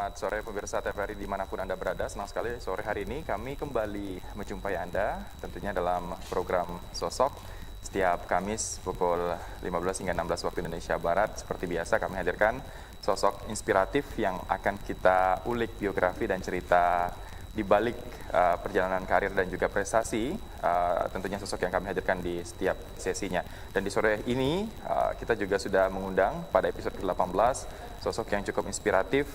Selamat sore pemirsa TVRI dimanapun Anda berada. Senang sekali sore hari ini kami kembali menjumpai Anda tentunya dalam program Sosok setiap Kamis pukul 15 hingga 16 waktu Indonesia Barat. Seperti biasa kami hadirkan sosok inspiratif yang akan kita ulik biografi dan cerita di balik perjalanan karir dan juga prestasi, tentunya sosok yang kami hadirkan di setiap sesinya. Dan di sore ini kita juga sudah mengundang pada episode ke-18 sosok yang cukup inspiratif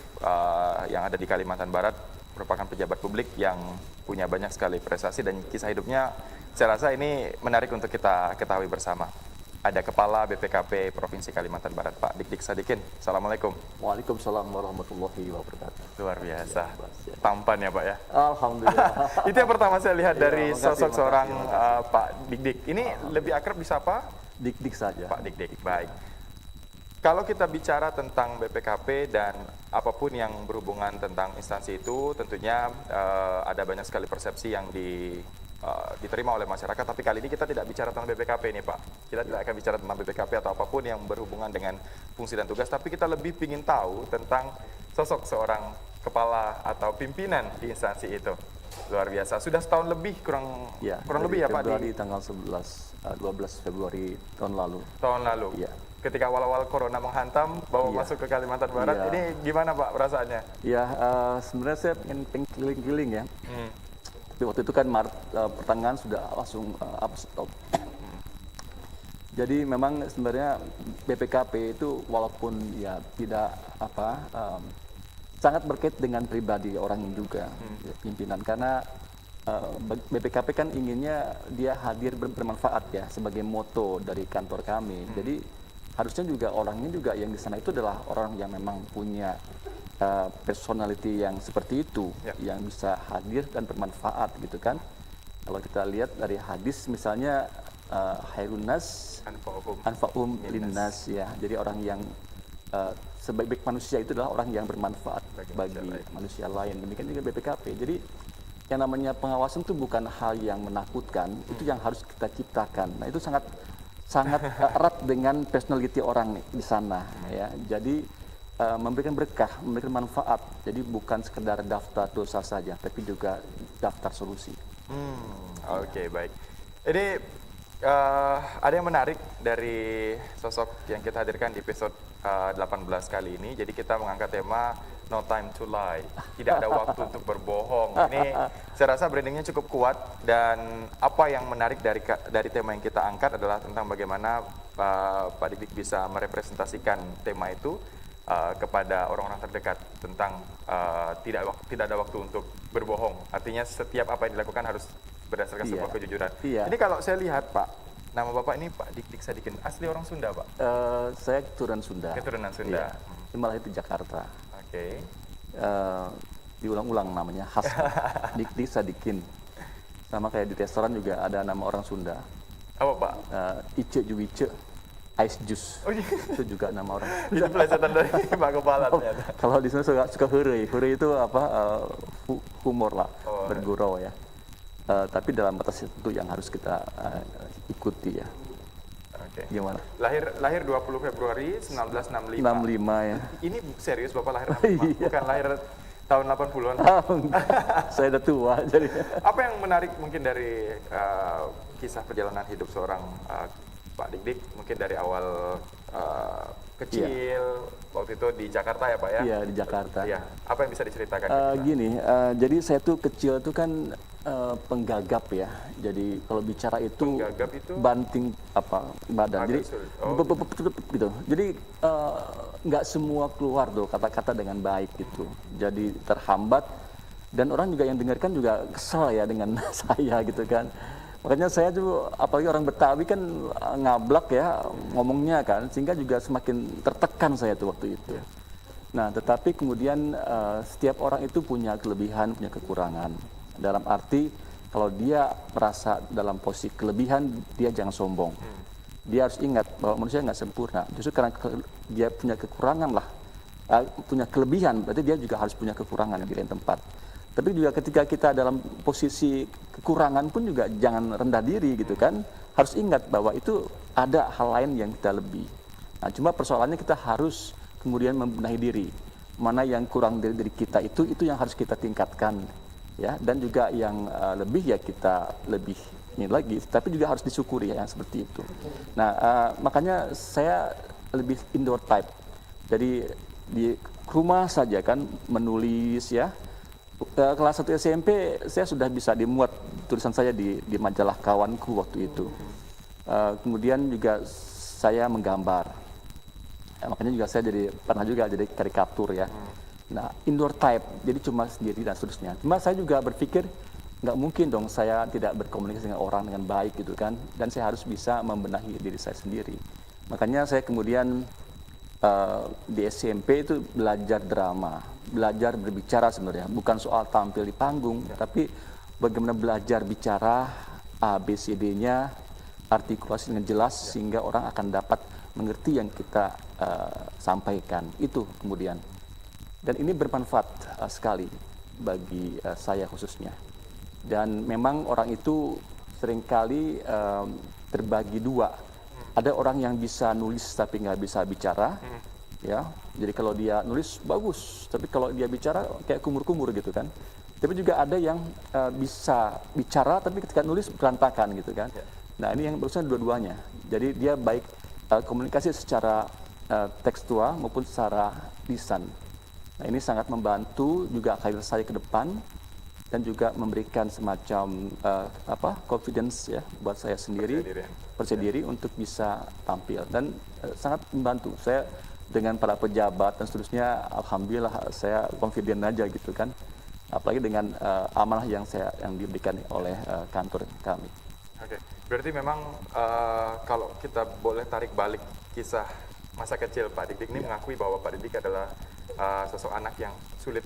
yang ada di Kalimantan Barat, merupakan pejabat publik yang punya banyak sekali prestasi dan kisah hidupnya saya rasa ini menarik untuk kita ketahui bersama. Ada Kepala BPKP Provinsi Kalimantan Barat, Pak Dik-Dik Sadikin. Assalamualaikum. Waalaikumsalam warahmatullahi wabarakatuh. Luar biasa. Tampan ya Pak ya? Alhamdulillah. Itu yang pertama saya lihat dari makasih, sosok seorang makasih. Pak Dik-Dik. Ini lebih akrab bisa apa? Dik-dik saja. Pak Dik-Dik, baik. Kalau kita bicara tentang BPKP dan apapun yang berhubungan tentang instansi itu, tentunya ada banyak sekali persepsi yang diterima oleh masyarakat, tapi kali ini kita tidak bicara tentang BPKP ini Pak. Kita tidak akan bicara tentang BPKP atau apapun yang berhubungan dengan fungsi dan tugas, tapi kita lebih ingin tahu tentang sosok seorang kepala atau pimpinan di instansi itu. Luar biasa. Sudah setahun lebih kurang lebih ya Pak? Februari tanggal 12 Februari tahun lalu. Tahun lalu? Iya. Ketika awal-awal corona menghantam, bawa masuk ke Kalimantan Barat, ini gimana Pak perasaannya? Ya, sebenarnya saya pengen keliling-keliling ya. Tapi waktu itu kan Maret pertengahan sudah langsung stop. Jadi memang sebenarnya BPKP itu walaupun ya tidak sangat berkait dengan pribadi orang juga pimpinan, karena BPKP kan inginnya dia hadir bermanfaat ya sebagai moto dari kantor kami. Jadi harusnya juga orangnya juga yang di sana itu adalah orang yang memang punya personality yang seperti itu, yang bisa hadir dan bermanfaat gitu kan. Kalau kita lihat dari hadis misalnya Khairun nas anfa'uhum linnas ya. Jadi orang yang sebaik-baik manusia itu adalah orang yang bermanfaat bagi manusia lain. Demikian juga BPKP. Jadi yang namanya pengawasan itu bukan hal yang menakutkan, itu yang harus kita ciptakan. Nah, itu sangat erat dengan personality orang di sana ya. Jadi memberikan berkah, memberikan manfaat. Jadi bukan sekedar daftar dosa saja, tapi juga daftar solusi. Oke, baik. Ini ada yang menarik dari sosok yang kita hadirkan di episode 18 kali ini. Jadi kita mengangkat tema No Time to Lie. Tidak ada waktu untuk berbohong. Ini saya rasa brandingnya cukup kuat, dan apa yang menarik dari tema yang kita angkat adalah tentang bagaimana Pak Dik bisa merepresentasikan tema itu kepada orang-orang terdekat tentang tidak ada waktu untuk berbohong. Artinya setiap apa yang dilakukan harus berdasarkan sebuah kejujuran. Ini kalau saya lihat Pak, nama Bapak ini Pak Dik-Dik Sadikin, asli orang Sunda Pak? Saya keturunan Sunda. Keturunan Sunda. Iya. Malah itu Jakarta. Oke. Diulang-ulang namanya khas. Dik-Dik Sadikin. Sama kayak di restoran juga ada nama orang Sunda. Apa Pak? Ice Juwice. Ice juice. Oh, iya. Itu juga nama orang. Itu pelesetan dari Pak Kepala ternyata. Kalau di sana suka hurry. Hurry itu humor lah, bergurau ya. Tapi dalam batas itu yang harus kita ikuti ya. Oke. Gimana? Lahir 20 Februari 1965. 65 ya. Ini serius Bapak lahir 65, bukan lahir tahun 80-an. Saya udah tua jadi. Apa yang menarik mungkin dari kisah perjalanan hidup seorang Pak Dik-Dik, mungkin dari awal kecil, waktu itu di Jakarta ya Pak ya? Iya, di Jakarta. Iya. Apa yang bisa diceritakan? Gini, jadi saya tuh kecil tuh kan penggagap ya. Jadi kalau bicara itu, banting badan. Jadi gitu. Jadi nggak semua keluar tuh kata-kata dengan baik gitu. Jadi terhambat, dan orang juga yang dengarkan juga kesel ya dengan saya gitu kan. Makanya saya tuh, apalagi orang Betawi kan ngablak ya ngomongnya kan, sehingga juga semakin tertekan saya tuh waktu itu. Nah, tetapi kemudian setiap orang itu punya kelebihan, punya kekurangan. Dalam arti kalau dia merasa dalam posisi kelebihan, dia jangan sombong. Dia harus ingat bahwa manusia nggak sempurna. Justru karena dia punya kekurangan lah, punya kelebihan, berarti dia juga harus punya kekurangan di lain tempat. Tapi juga ketika kita dalam posisi kekurangan pun juga jangan rendah diri gitu kan. Harus ingat bahwa itu ada hal lain yang kita lebih. Nah, cuma persoalannya kita harus kemudian membenahi diri. mana yang kurang dari diri kita itu yang harus kita tingkatkan, ya. Dan juga yang lebih ya kita lebih ini lagi, tapi juga harus disyukuri ya yang seperti itu. Nah, makanya saya lebih indoor type. Jadi di rumah saja kan menulis ya. Kelas 1 SMP saya sudah bisa dimuat tulisan saya di majalah kawanku waktu itu. Kemudian juga saya menggambar. Makanya juga saya pernah juga jadi karikatur ya. Nah, indoor type, jadi cuma sendiri dan seterusnya. Cuma saya juga berpikir nggak mungkin dong saya tidak berkomunikasi dengan orang dengan baik gitu kan. Dan saya harus bisa membenahi diri saya sendiri. Makanya saya kemudian di SMP itu belajar drama, belajar berbicara sebenarnya, bukan soal tampil di panggung, tapi bagaimana belajar bicara ABCD-nya, artikulasi dengan jelas sehingga orang akan dapat mengerti yang kita sampaikan. Itu kemudian. Dan ini bermanfaat sekali bagi saya khususnya. Dan memang orang itu seringkali terbagi dua. Ada orang yang bisa nulis tapi nggak bisa bicara, ya. Jadi kalau dia nulis bagus, tapi kalau dia bicara kayak kumur-kumur gitu kan. Tapi juga ada yang bisa bicara tapi ketika nulis berantakan gitu kan. Nah ini yang berusaha dua-duanya. Jadi dia baik komunikasi secara tekstual maupun secara lisan. Nah ini sangat membantu juga karir saya ke depan dan juga memberikan semacam confidence ya buat saya sendiri, percaya diri untuk bisa tampil dan sangat membantu saya dengan para pejabat dan seterusnya. Alhamdulillah saya confident aja gitu kan, apalagi dengan amanah yang diberikan oleh kantor kami. Oke, berarti memang kalau kita boleh tarik balik kisah masa kecil Pak Dik ini mengakui bahwa Pak Dik adalah sosok anak yang sulit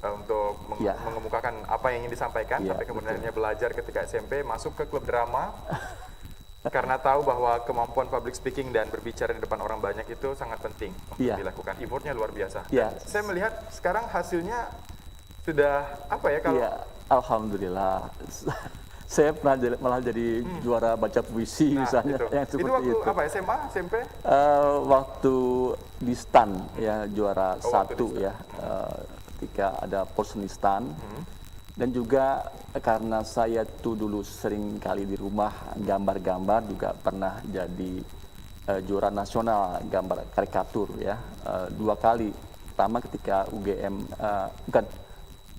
untuk mengemukakan apa yang ingin disampaikan, sampai kemudian belajar ketika SMP, masuk ke klub drama, karena tahu bahwa kemampuan public speaking dan berbicara di depan orang banyak itu sangat penting untuk dilakukan. Effortnya luar biasa. Saya melihat sekarang hasilnya sudah apa ya kalau... Alhamdulillah. Saya pernah malah jadi juara baca puisi misalnya. Itu waktu apa, SMA, SMP? Waktu di STAN ya, juara 1 ya. Ketika ada Porsenistan dan juga karena saya tuh dulu sering kali di rumah gambar-gambar, juga pernah jadi juara nasional gambar karikatur ya 2 kali. Pertama ketika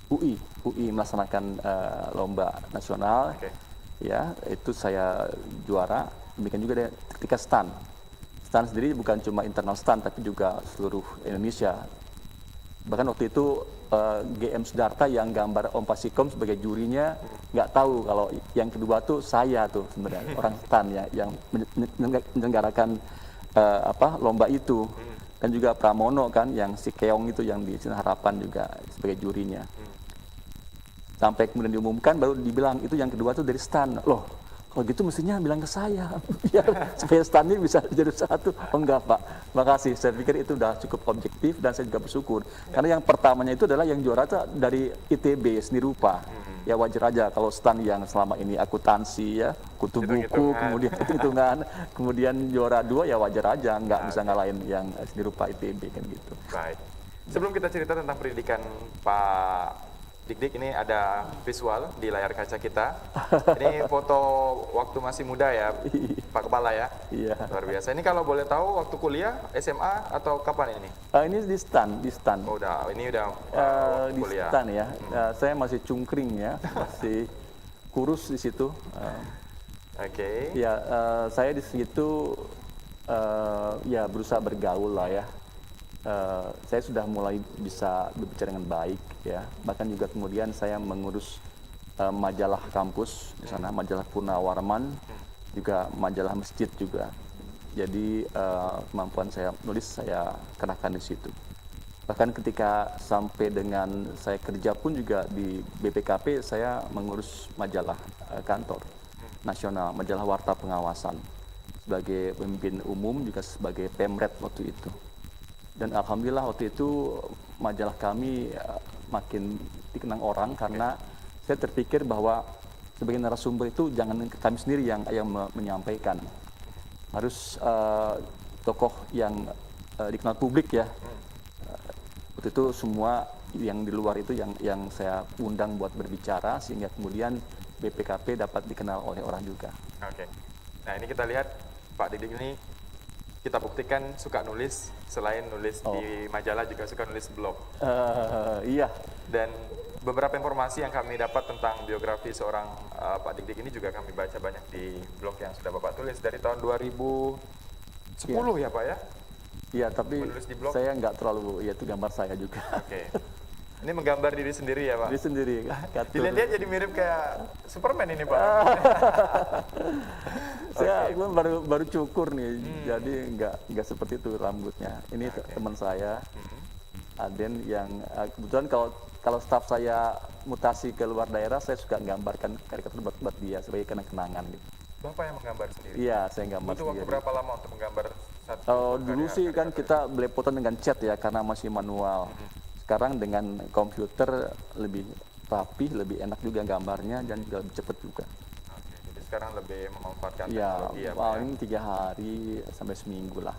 UI melaksanakan lomba nasional ya, itu saya juara. Demikian juga ketika STAN sendiri bukan cuma internal STAN tapi juga seluruh Indonesia. Bahkan waktu itu GM Sudarta yang gambar Om Pasikom sebagai jurinya nggak tahu kalau yang kedua tuh saya tuh sebenarnya orang STAN ya yang menyelenggarakan lomba itu. Dan juga Pramono kan yang si Keong itu yang di Sinar Harapan juga sebagai jurinya. Sampai kemudian diumumkan baru dibilang itu yang kedua tuh dari STAN. Loh, kalau gitu mestinya bilang ke saya biar supaya STAN ini bisa jadi satu. Oh enggak Pak, makasih. Saya pikir itu udah cukup objektif dan saya juga bersyukur. Karena yang pertamanya itu adalah yang juara dari ITB seni rupa. Ya wajar aja kalau STAN yang selama ini akuntansi ya, kutu buku, kemudian hitungan, kemudian juara 2 ya wajar aja, nggak bisa ngalahin yang seni rupa ITB kan gitu. Baik. Sebelum kita cerita tentang pendidikan Pak Dik, ini ada visual di layar kaca kita. Ini foto waktu masih muda ya, Pak Kepala ya. Iya. Luar biasa. Ini kalau boleh tahu waktu kuliah, SMA atau kapan ini? Ini di STAN. Oh, ini udah di kuliah. STAN ya. Saya masih cungkring ya, masih kurus di situ. Oke. Ya, saya di situ ya berusaha bergaul lah ya. Saya sudah mulai bisa berbicara dengan baik ya. Bahkan juga kemudian saya mengurus majalah kampus di sana, majalah Purnawarman, juga majalah masjid juga. Jadi kemampuan saya nulis saya kerahkan di situ. Bahkan ketika sampai dengan saya kerja pun juga di BPKP saya mengurus majalah kantor nasional, majalah Warta Pengawasan sebagai pemimpin umum juga sebagai pemret waktu itu. Dan alhamdulillah waktu itu majalah kami makin dikenang orang karena saya terpikir bahwa sebagai narasumber itu jangan kami sendiri yang menyampaikan. Harus tokoh yang dikenal publik ya. Waktu waktu itu semua yang di luar itu yang saya undang buat berbicara, sehingga kemudian BPKP dapat dikenal oleh orang juga. Oke. Nah ini kita lihat Pak Dik ini kita buktikan suka nulis, selain nulis di majalah juga suka nulis blog. Iya. Dan beberapa informasi yang kami dapat tentang biografi seorang Pak Dik ini juga kami baca banyak di blog yang sudah Bapak tulis dari tahun 2010 ya Pak ya? Iya, tapi saya nggak terlalu, ya itu gambar saya juga. Oke. Ini menggambar diri sendiri ya Pak? Diri sendiri. Dilihat jadi mirip kayak Superman ini Pak. Saya baru cukur nih, jadi nggak seperti itu rambutnya. Ini teman saya, Aden, yang kebetulan kalau staf saya mutasi ke luar daerah, saya suka gambarkan karikatur buat dia sebagai kenang-kenangan gitu. Bapak yang menggambar sendiri? Iya, saya gambar sendiri. Butuh waktu berapa lama untuk menggambar satu? Dulu sih kan kita belepotan dengan cat ya, karena masih manual. Sekarang dengan komputer lebih rapi, lebih enak juga gambarnya, dan juga lebih cepat juga. Oke, jadi sekarang lebih memanfaatkan teknologi ya? Paling 3 hari sampai seminggu lah.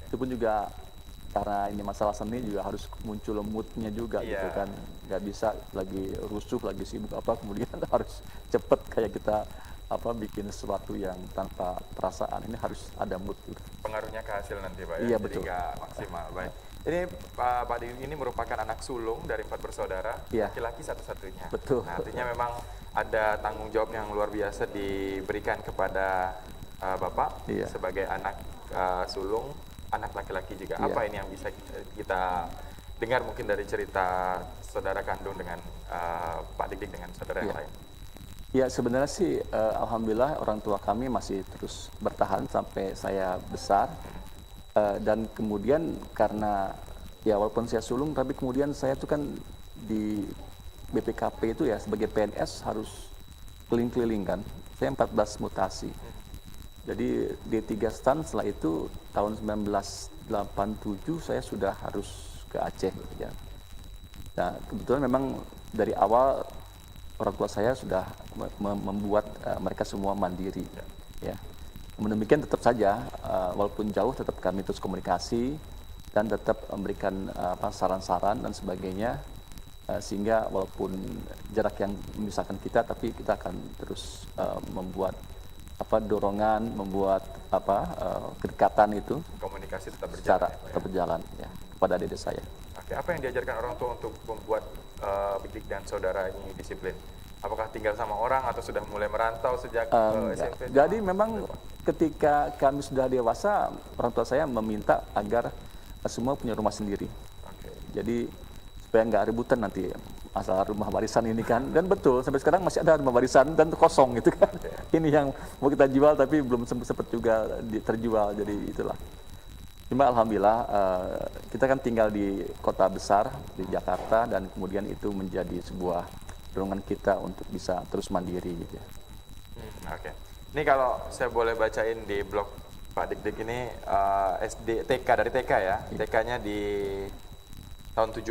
Itu pun juga karena ini masalah seni juga harus muncul moodnya juga gitu kan. Nggak bisa lagi rusuh, lagi sibuk kemudian harus cepet kayak kita bikin sesuatu yang tanpa perasaan. Ini harus ada mood gitu. Pengaruhnya ke hasil nanti Pak ya? Iya, jadi betul. nggak maksimal. Baik. Ini Pak Dik ini merupakan anak sulung dari 4 bersaudara, laki-laki satu-satunya. Betul. Nah, artinya memang ada tanggung jawab yang luar biasa diberikan kepada Bapak sebagai anak sulung, anak laki-laki juga. Apa ini yang bisa kita dengar mungkin dari cerita saudara kandung dengan Pak Dik dengan saudara yang lain? Ya sebenarnya sih alhamdulillah orang tua kami masih terus bertahan sampai saya besar. Dan kemudian karena ya walaupun saya sulung, tapi kemudian saya tuh kan di BPKP itu ya sebagai PNS harus keliling-keliling kan. Saya 14 mutasi. Jadi D3 stan, setelah itu tahun 1987 saya sudah harus ke Aceh ya. Nah kebetulan memang dari awal orang tua saya sudah membuat mereka semua mandiri ya. Demikian tetap saja, walaupun jauh tetap kami terus komunikasi dan tetap memberikan saran-saran dan sebagainya, sehingga walaupun jarak yang memisahkan kita, tapi kita akan terus membuat dorongan, membuat kedekatan itu. Komunikasi tetap berjalan. Tetap berjalan ya kepada adik saya. Oke, apa yang diajarkan orang tua untuk membuat Dik dan saudara ini disiplin? Apakah tinggal sama orang atau sudah mulai merantau sejak SMP? Jadi memang ketika kami sudah dewasa, orang tua saya meminta agar semua punya rumah sendiri. Jadi supaya nggak rebutan nanti masalah rumah warisan ini kan. Dan betul, sampai sekarang masih ada rumah warisan dan kosong gitu kan. Ini yang mau kita jual tapi belum sempat juga terjual, jadi itulah. Cuma alhamdulillah kita kan tinggal di kota besar, di Jakarta, dan kemudian itu menjadi sebuah dorongan kita untuk bisa terus mandiri gitu ya. Oke. Ini kalau saya boleh bacain di blog Pak Dik ini TK dari TK ya. TK-nya di tahun 70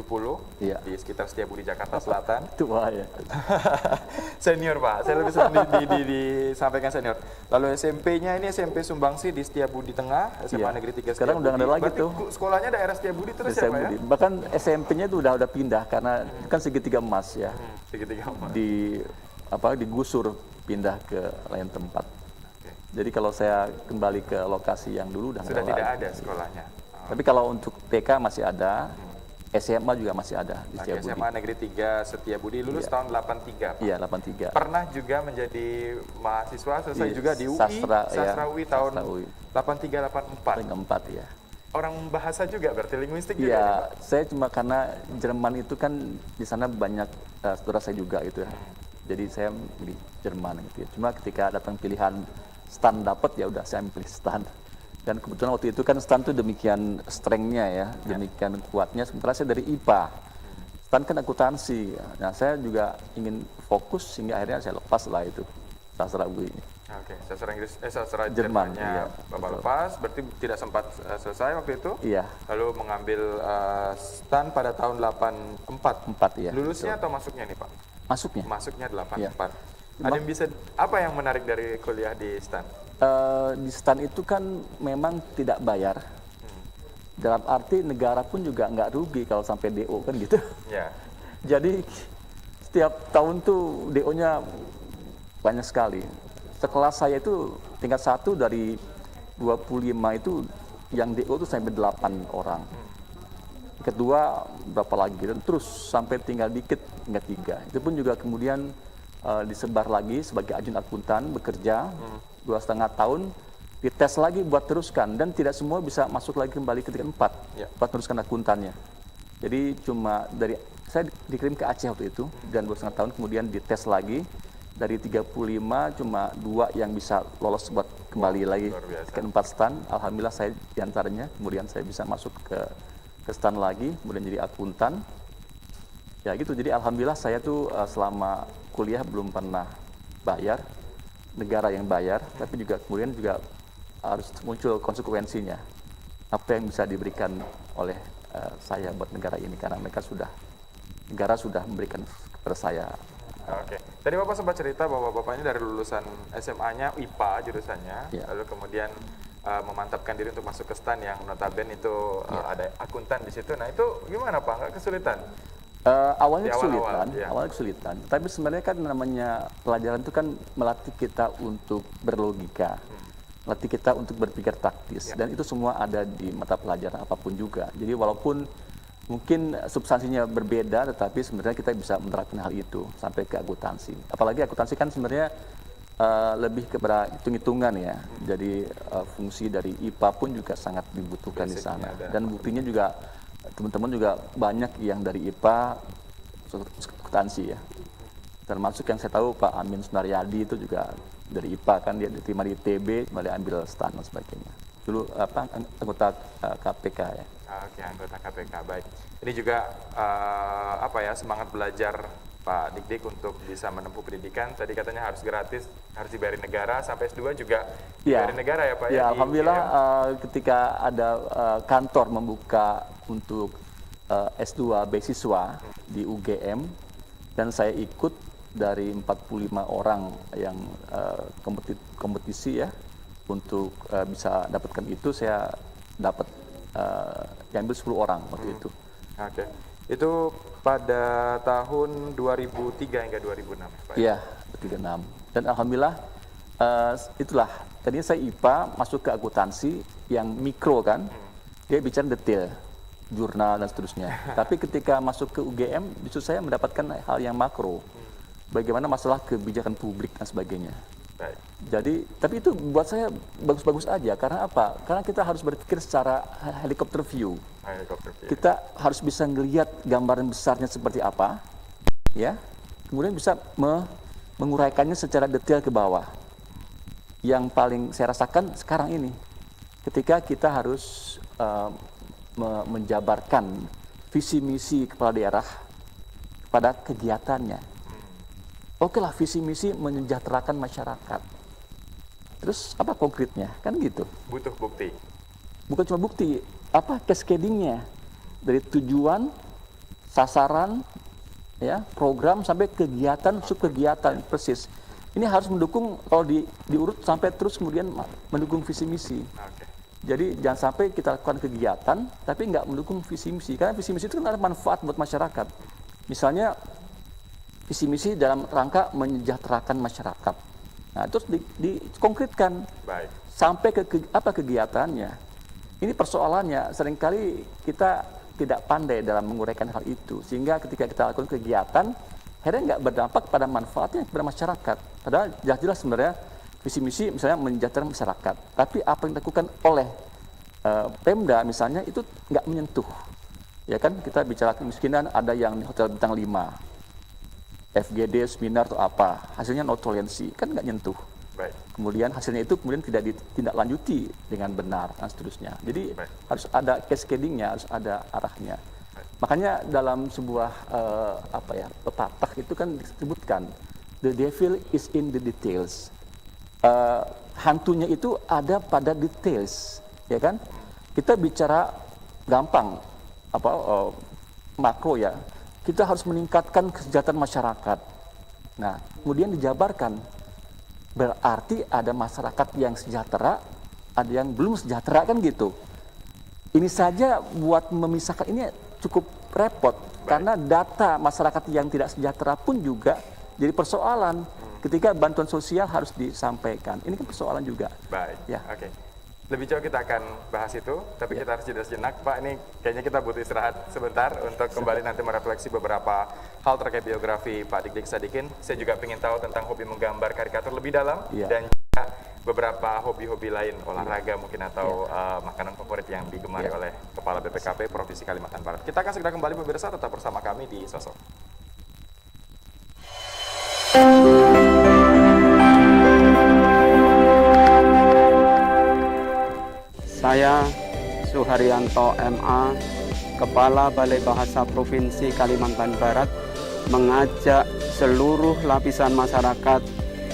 di sekitar Setiabudi Jakarta Selatan. Tua ya. Senior Pak, saya lebih sering disampaikan senior. Lalu SMP-nya ini SMP Sumbangsi di Setiabudi Tengah, SMA Negeri 3 Setiabudi. Sekarang udah ada lagi tuh. Sekolahnya daerah Setiabudi terus ya Pak ya? Bahkan SMP-nya itu udah pindah karena kan segitiga emas ya. Segitiga emas. Digusur pindah ke lain tempat. Jadi kalau saya kembali ke lokasi yang dulu sudah tidak ada sekolahnya. Tapi kalau untuk TK masih ada. SMA juga masih ada di Setiabudi. SMA Negeri 3 Setiabudi lulus tahun 83 Pak. Iya, 83. Pernah juga menjadi mahasiswa, selesai juga di UI, Sastra UI tahun 83-84 ya. Orang bahasa juga berarti linguistik juga ya, Pak? Saya cuma karena Jerman itu kan di sana banyak saudara saya juga gitu ya. Jadi saya milih Jerman gitu ya. Cuma ketika datang pilihan STAN dapat, ya udah saya pilih STAN. Dan kebetulan waktu itu kan STAN itu demikian strength-nya ya, demikian kuatnya. Sementara saya dari IPA, STAN kan akuntansi. Nah saya juga ingin fokus sehingga akhirnya saya lepas lah itu sastra UI. Oke, sastra Inggris, sastra Jermannya Bapak lepas, berarti tidak sempat selesai waktu itu. Iya. Lalu mengambil STAN pada tahun 84. Ya. Lulusnya atau masuknya nih Pak? Masuknya. Masuknya 84. Ya. Ada yang bisa, apa yang menarik dari kuliah di STAN? Di STAN itu kan memang tidak bayar. Dalam arti negara pun juga nggak rugi kalau sampai DO kan gitu. Ya. Jadi setiap tahun tuh DO-nya banyak sekali. Sekelas saya itu tingkat 1 dari 25 itu yang DO itu sampai 8 orang. Kedua berapa lagi dan terus sampai tinggal dikit tinggal 3. Itu pun juga kemudian disebar lagi sebagai ajudan akuntan bekerja 2,5 tahun, dites lagi buat teruskan dan tidak semua bisa masuk lagi kembali ke tingkat 4 buat teruskan akuntannya. Jadi cuma dari saya dikirim ke Aceh waktu itu dan 2,5 tahun kemudian dites lagi dari 35 cuma 2 yang bisa lolos buat kembali lagi ke 4 stan. Alhamdulillah saya diantaranya, kemudian saya bisa masuk ke stan lagi, kemudian jadi akuntan. Ya gitu, jadi alhamdulillah saya tuh selama kuliah belum pernah bayar, negara yang bayar, tapi juga kemudian juga harus muncul konsekuensinya. Apa yang bisa diberikan oleh saya buat negara ini, karena negara sudah memberikan kepada saya. Oke. Tadi Bapak sempat cerita bahwa Bapak ini dari lulusan SMA-nya IPA jurusannya, lalu kemudian memantapkan diri untuk masuk ke STAN yang notabene itu ada akuntan di situ. Nah itu gimana Pak? Nggak kesulitan? Awalnya kesulitan. Tapi sebenarnya kan namanya pelajaran itu kan melatih kita untuk berlogika, melatih kita untuk berpikir taktis, dan itu semua ada di mata pelajaran apapun juga. Jadi walaupun mungkin substansinya berbeda, tetapi sebenarnya kita bisa menerapkan hal itu sampai ke akuntansi. Apalagi akuntansi kan sebenarnya lebih kepada hitung-hitungan ya. Jadi fungsi dari IPA pun juga sangat dibutuhkan di sana. Dan buktinya juga teman-teman juga banyak yang dari IPA akuntansi ya. Termasuk yang saya tahu Pak Amin Sunaryadi itu juga dari IPA kan, dia diterima di ITB, kembali ambil STAN dan sebagainya. Dulu anggota KPK ya. Oke, anggota KPK, baik. Ini juga semangat belajar Pak Dik-Dik untuk bisa menempuh pendidikan. Tadi katanya harus gratis, harus dibayari negara, sampai S2 juga dibayari negara ya Pak? Ya, alhamdulillah ketika ada kantor membuka untuk S2 beasiswa di UGM, dan saya ikut dari 45 orang yang kompetisi ya, untuk bisa dapatkan itu, saya dapat diambil 10 orang waktu itu. Oke. Itu pada tahun 2003 hingga 2006 ya Pak? Iya, 2006. Dan alhamdulillah itulah, tadinya saya IPA masuk ke akuntansi yang mikro kan, dia bicara detail, jurnal dan seterusnya. Tapi ketika masuk ke UGM, justru saya mendapatkan hal yang makro, bagaimana masalah kebijakan publik dan sebagainya. Baik. Jadi, tapi itu buat saya bagus-bagus aja. Karena apa? Karena kita harus berpikir secara helikopter view. Kita harus bisa ngelihat gambaran besarnya seperti apa, ya. Kemudian bisa menguraikannya secara detail ke bawah. Yang paling saya rasakan sekarang ini, ketika kita harus menjabarkan visi misi kepala daerah pada kegiatannya. Oke lah, visi misi menyejahterakan masyarakat. Terus apa konkretnya? Kan gitu. Butuh bukti. Bukan cuma bukti, apa cascadingnya dari tujuan, sasaran, ya, program sampai kegiatan, subkegiatan, persis. Ini harus mendukung, kalau diurut sampai terus kemudian mendukung visi misi. Okay. Jadi jangan sampai kita lakukan kegiatan tapi nggak mendukung visi misi, karena visi misi itu kan ada manfaat buat masyarakat. Misalnya visi misi dalam rangka menyejahterakan masyarakat. Nah, terus dikonkretkan. Baik. Sampai ke apa kegiatannya. Ini persoalannya, seringkali kita tidak pandai dalam menguraikan hal itu, sehingga ketika kita lakukan kegiatan, akhirnya nggak berdampak pada manfaatnya kepada masyarakat. Padahal jelas-jelas sebenarnya visi misi misalnya menyejahterakan masyarakat, tapi apa yang dilakukan oleh Pemda misalnya itu nggak menyentuh. Ya kan, kita bicara kemiskinan, ada yang hotel bintang 5. FGD, seminar atau apa, hasilnya no toleransi, kan nggak nyentuh. Baik. Kemudian hasilnya itu kemudian tidak ditindaklanjuti dengan benar dan seterusnya. Jadi harus ada cascadingnya, harus ada arahnya. Makanya dalam sebuah pepatah itu kan disebutkan, the devil is in the details. Hantunya itu ada pada details, ya kan? Kita bicara gampang, makro ya. Kita harus meningkatkan kesejahteraan masyarakat. Nah, kemudian dijabarkan. Berarti ada masyarakat yang sejahtera, ada yang belum sejahtera kan gitu. ini saja buat memisahkan ini cukup repot. Karena data masyarakat yang tidak sejahtera pun juga jadi persoalan ketika bantuan sosial harus disampaikan. Ini kan persoalan juga. Baik, ya. Oke. Lebih jauh kita akan bahas itu, tapi kita harus jeda sejenak. Pak, ini kayaknya kita butuh istirahat sebentar untuk kembali nanti merefleksi beberapa hal terkait biografi Pak Dik-Dik Sadikin. Saya juga ingin tahu tentang hobi menggambar karikatur lebih dalam, dan juga beberapa hobi-hobi lain, olahraga mungkin atau makanan favorit yang digemari oleh Kepala BPKP Provinsi Kalimantan Barat. Kita akan segera kembali pemirsa, tetap bersama kami di Sosok. Saya Suharyanto MA, Kepala Balai Bahasa Provinsi Kalimantan Barat, mengajak seluruh lapisan masyarakat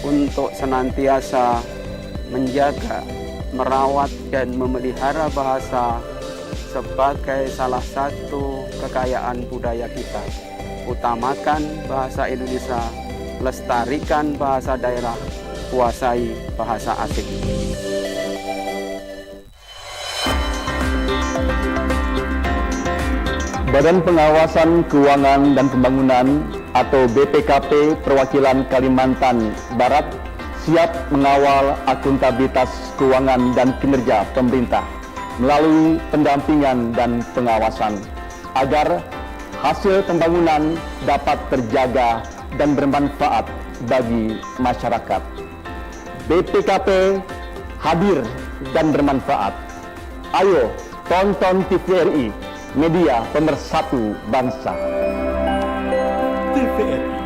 untuk senantiasa menjaga, merawat, dan memelihara bahasa sebagai salah satu kekayaan budaya kita. Utamakan bahasa Indonesia, lestarikan bahasa daerah, kuasai bahasa asing. Badan Pengawasan Keuangan dan Pembangunan atau BPKP Perwakilan Kalimantan Barat siap mengawal akuntabilitas keuangan dan kinerja pemerintah melalui pendampingan dan pengawasan agar hasil pembangunan dapat terjaga dan bermanfaat bagi masyarakat. BPKP hadir dan bermanfaat. Ayo tonton TVRI, media pemersatu bangsa. TVRI,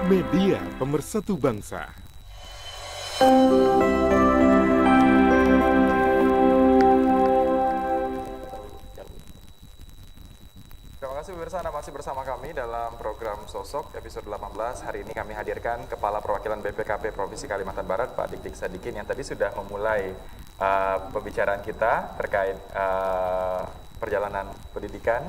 media pemersatu bangsa. Terima kasih pemirsa, Anda masih bersama kami dalam program Sosok episode 18. Hari ini kami hadirkan Kepala Perwakilan BPKP Provinsi Kalimantan Barat, Pak Dik-Dik Sadikin, yang tadi sudah memulai pembicaraan kita terkait perjalanan pendidikan,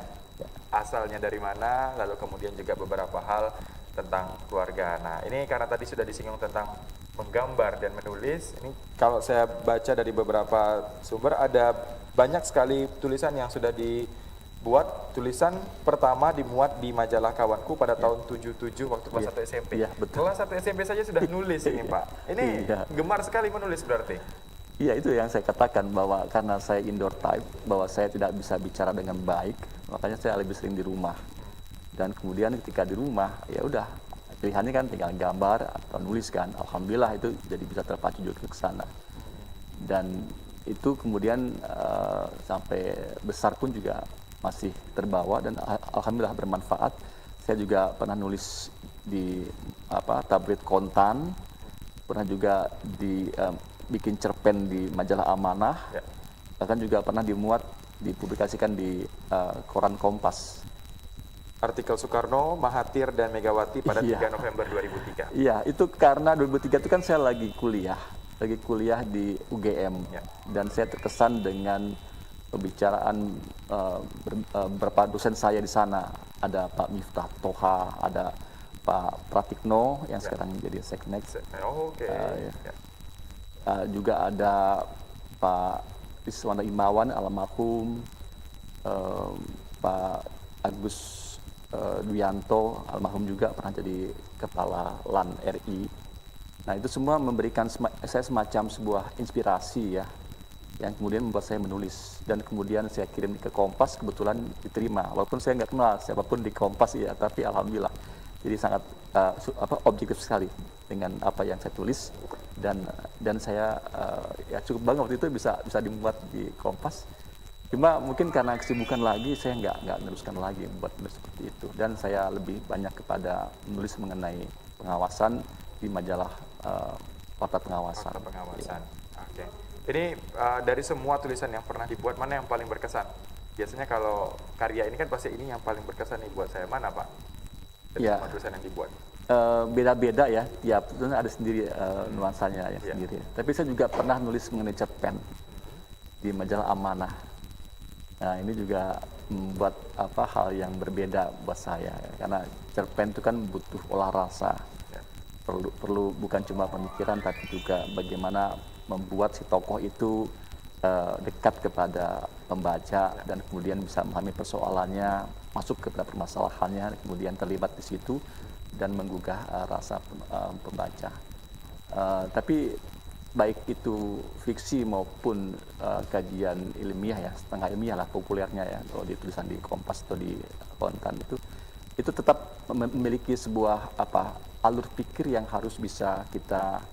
asalnya dari mana, lalu kemudian juga beberapa hal tentang keluarga. Nah, ini karena tadi sudah disinggung tentang menggambar dan menulis, ini kalau saya baca dari beberapa sumber ada banyak sekali tulisan yang sudah dibuat. Tulisan pertama dimuat di majalah Kawanku pada tahun 77 waktu kelas 1 SMP. Kelas 1 SMP saja sudah nulis ini, Pak. Ini gemar sekali menulis berarti. Iya, itu yang saya katakan, bahwa karena saya indoor type, bahwa saya tidak bisa bicara dengan baik, makanya saya lebih sering di rumah. Dan kemudian ketika di rumah, ya udah, pilihannya kan tinggal gambar atau nulis kan. Alhamdulillah itu jadi bisa terpacu juga ke sana. Dan itu kemudian sampai besar pun juga masih terbawa dan alhamdulillah bermanfaat. Saya juga pernah nulis di tablet kontan, pernah juga bikin cerpen di majalah Amanah, bahkan juga pernah dipublikasikan di koran Kompas. Artikel Soekarno, Mahathir, dan Megawati pada 3 November 2003. Iya, itu karena 2003 itu kan saya lagi kuliah di UGM, dan saya terkesan dengan pembicaraan beberapa dosen saya di sana. Ada Pak Miftah Toha, ada Pak Pratikno yang sekarang jadi Seknek. Juga ada Pak Iswana Imawan almarhum, Pak Agus Duyanto almarhum juga pernah jadi Kepala LAN RI. Nah, itu semua memberikan saya semacam sebuah inspirasi ya, yang kemudian membuat saya menulis, dan kemudian saya kirim ke Kompas, kebetulan diterima, walaupun saya nggak kenal siapapun di Kompas ya, tapi alhamdulillah. Jadi sangat objektif sekali dengan apa yang saya tulis, dan saya ya cukup bangga waktu itu bisa dimuat di Kompas. Cuma mungkin karena kesibukan lagi, saya nggak meneruskan lagi buat menulis seperti itu, dan saya lebih banyak kepada menulis mengenai pengawasan di majalah Warta Pengawasan. Ya. Oke. Ini dari semua tulisan yang pernah dibuat, mana yang paling berkesan? Biasanya kalau karya ini kan pasti ini yang paling berkesan nih buat saya, mana Pak? Dari semua tulisan yang dibuat. Beda-beda ya, tentunya ada sendiri nuansanya ya sendiri. Tapi saya juga pernah nulis mengenai cerpen di majalah Amanah. Nah, ini juga membuat hal yang berbeda buat saya ya. Karena cerpen itu kan butuh olah rasa. Perlu bukan cuma pemikiran, tapi juga bagaimana membuat si tokoh itu dekat kepada pembaca dan kemudian bisa memahami persoalannya, masuk kepada permasalahannya, kemudian terlibat di situ dan menggugah rasa pembaca. Tapi baik itu fiksi maupun kajian ilmiah ya, setengah ilmiah lah populernya ya, kalau ditulisan di Kompas atau di Kontan itu tetap memiliki sebuah alur pikir yang harus bisa kita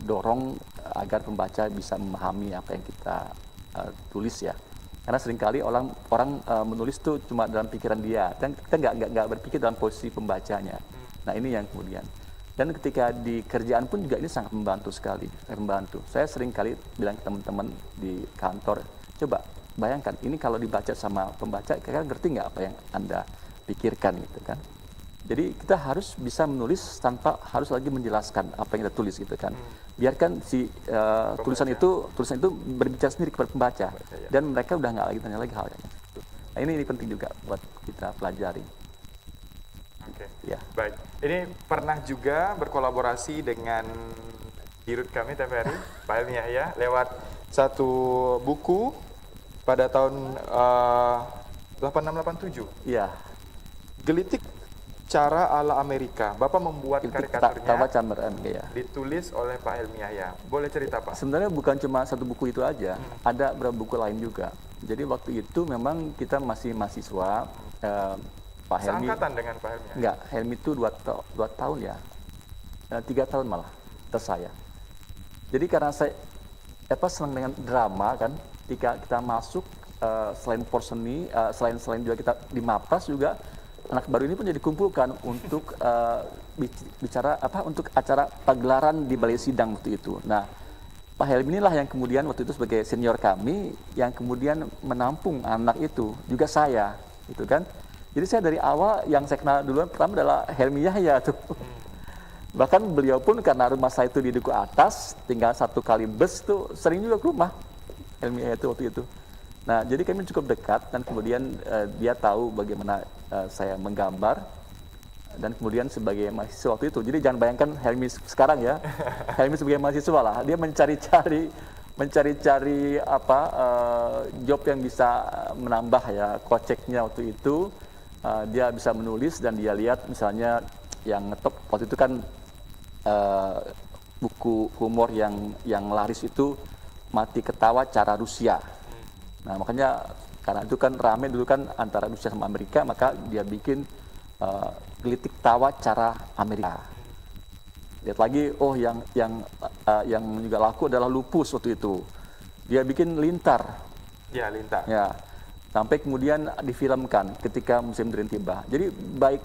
dorong agar pembaca bisa memahami apa yang kita tulis ya. Karena seringkali orang menulis tuh cuma dalam pikiran dia, dan kita nggak berpikir dalam posisi pembacanya. Nah ini yang kemudian. Dan ketika di kerjaan pun juga ini sangat membantu sekali, membantu. Saya seringkali bilang ke teman-teman di kantor, coba bayangkan ini kalau dibaca sama pembaca, kira-kira ngerti nggak apa yang Anda pikirkan gitu kan. Jadi kita harus bisa menulis tanpa harus lagi menjelaskan apa yang kita tulis gitu kan. Biarkan si tulisan itu berbicara sendiri kepada pembaca, dan mereka udah nggak lagi tanya lagi hal yang itu. Nah, ini penting juga buat kita pelajari. Oke. Ya. Baik. Ini pernah juga berkolaborasi dengan dirut kami TVRI, Pak Helmi Yahya, lewat satu buku pada tahun 8687. Iya. Gelitik cara ala Amerika. Bapak membuat karikaturnya Ya. ditulis oleh Pak Helmi Yahya. Boleh cerita, Pak? Sebenarnya bukan cuma satu buku itu aja, ada beberapa buku lain juga. Jadi waktu itu memang kita masih mahasiswa. Pak Helmi seangkatan dengan Pak Helmi? Enggak, Helmi itu 2 tahun ya, 3 tahun malah atas saya. Jadi karena saya senang dengan drama kan, ketika kita masuk selain porseni, selain juga kita di Mapas juga, anak baru ini pun jadi dikumpulkan untuk bicara untuk acara pagelaran di Balai Sidang waktu itu. Nah, Pak Helmi inilah yang kemudian waktu itu sebagai senior kami yang kemudian menampung anak itu, juga saya, gitu kan. Jadi saya dari awal yang saya kenal duluan pertama adalah Helmi Yahya tuh. Bahkan beliau pun karena rumah saya itu di Duku Atas, tinggal 1 kali bus tuh sering juga ke rumah Helmi Yahya itu waktu itu. Nah, jadi kami cukup dekat dan kemudian dia tahu bagaimana saya menggambar dan kemudian sebagai mahasiswa waktu itu. Jadi jangan bayangkan Helmi sekarang ya. Helmi sebagai mahasiswa lah, dia mencari-cari job yang bisa menambah ya koceknya waktu itu. Dia bisa menulis dan dia lihat misalnya yang ngetop waktu itu kan buku humor yang laris itu Mati Ketawa Cara Rusia. Nah makanya karena itu kan rame dulu kan antara Rusia sama Amerika, maka dia bikin Gelitik Tawa Cara Amerika. Lihat lagi, yang juga laku adalah Lupus waktu itu. Dia bikin Lintar. Ya, Lintar. Ya. Sampai kemudian difilmkan ketika musim durian tiba. Jadi baik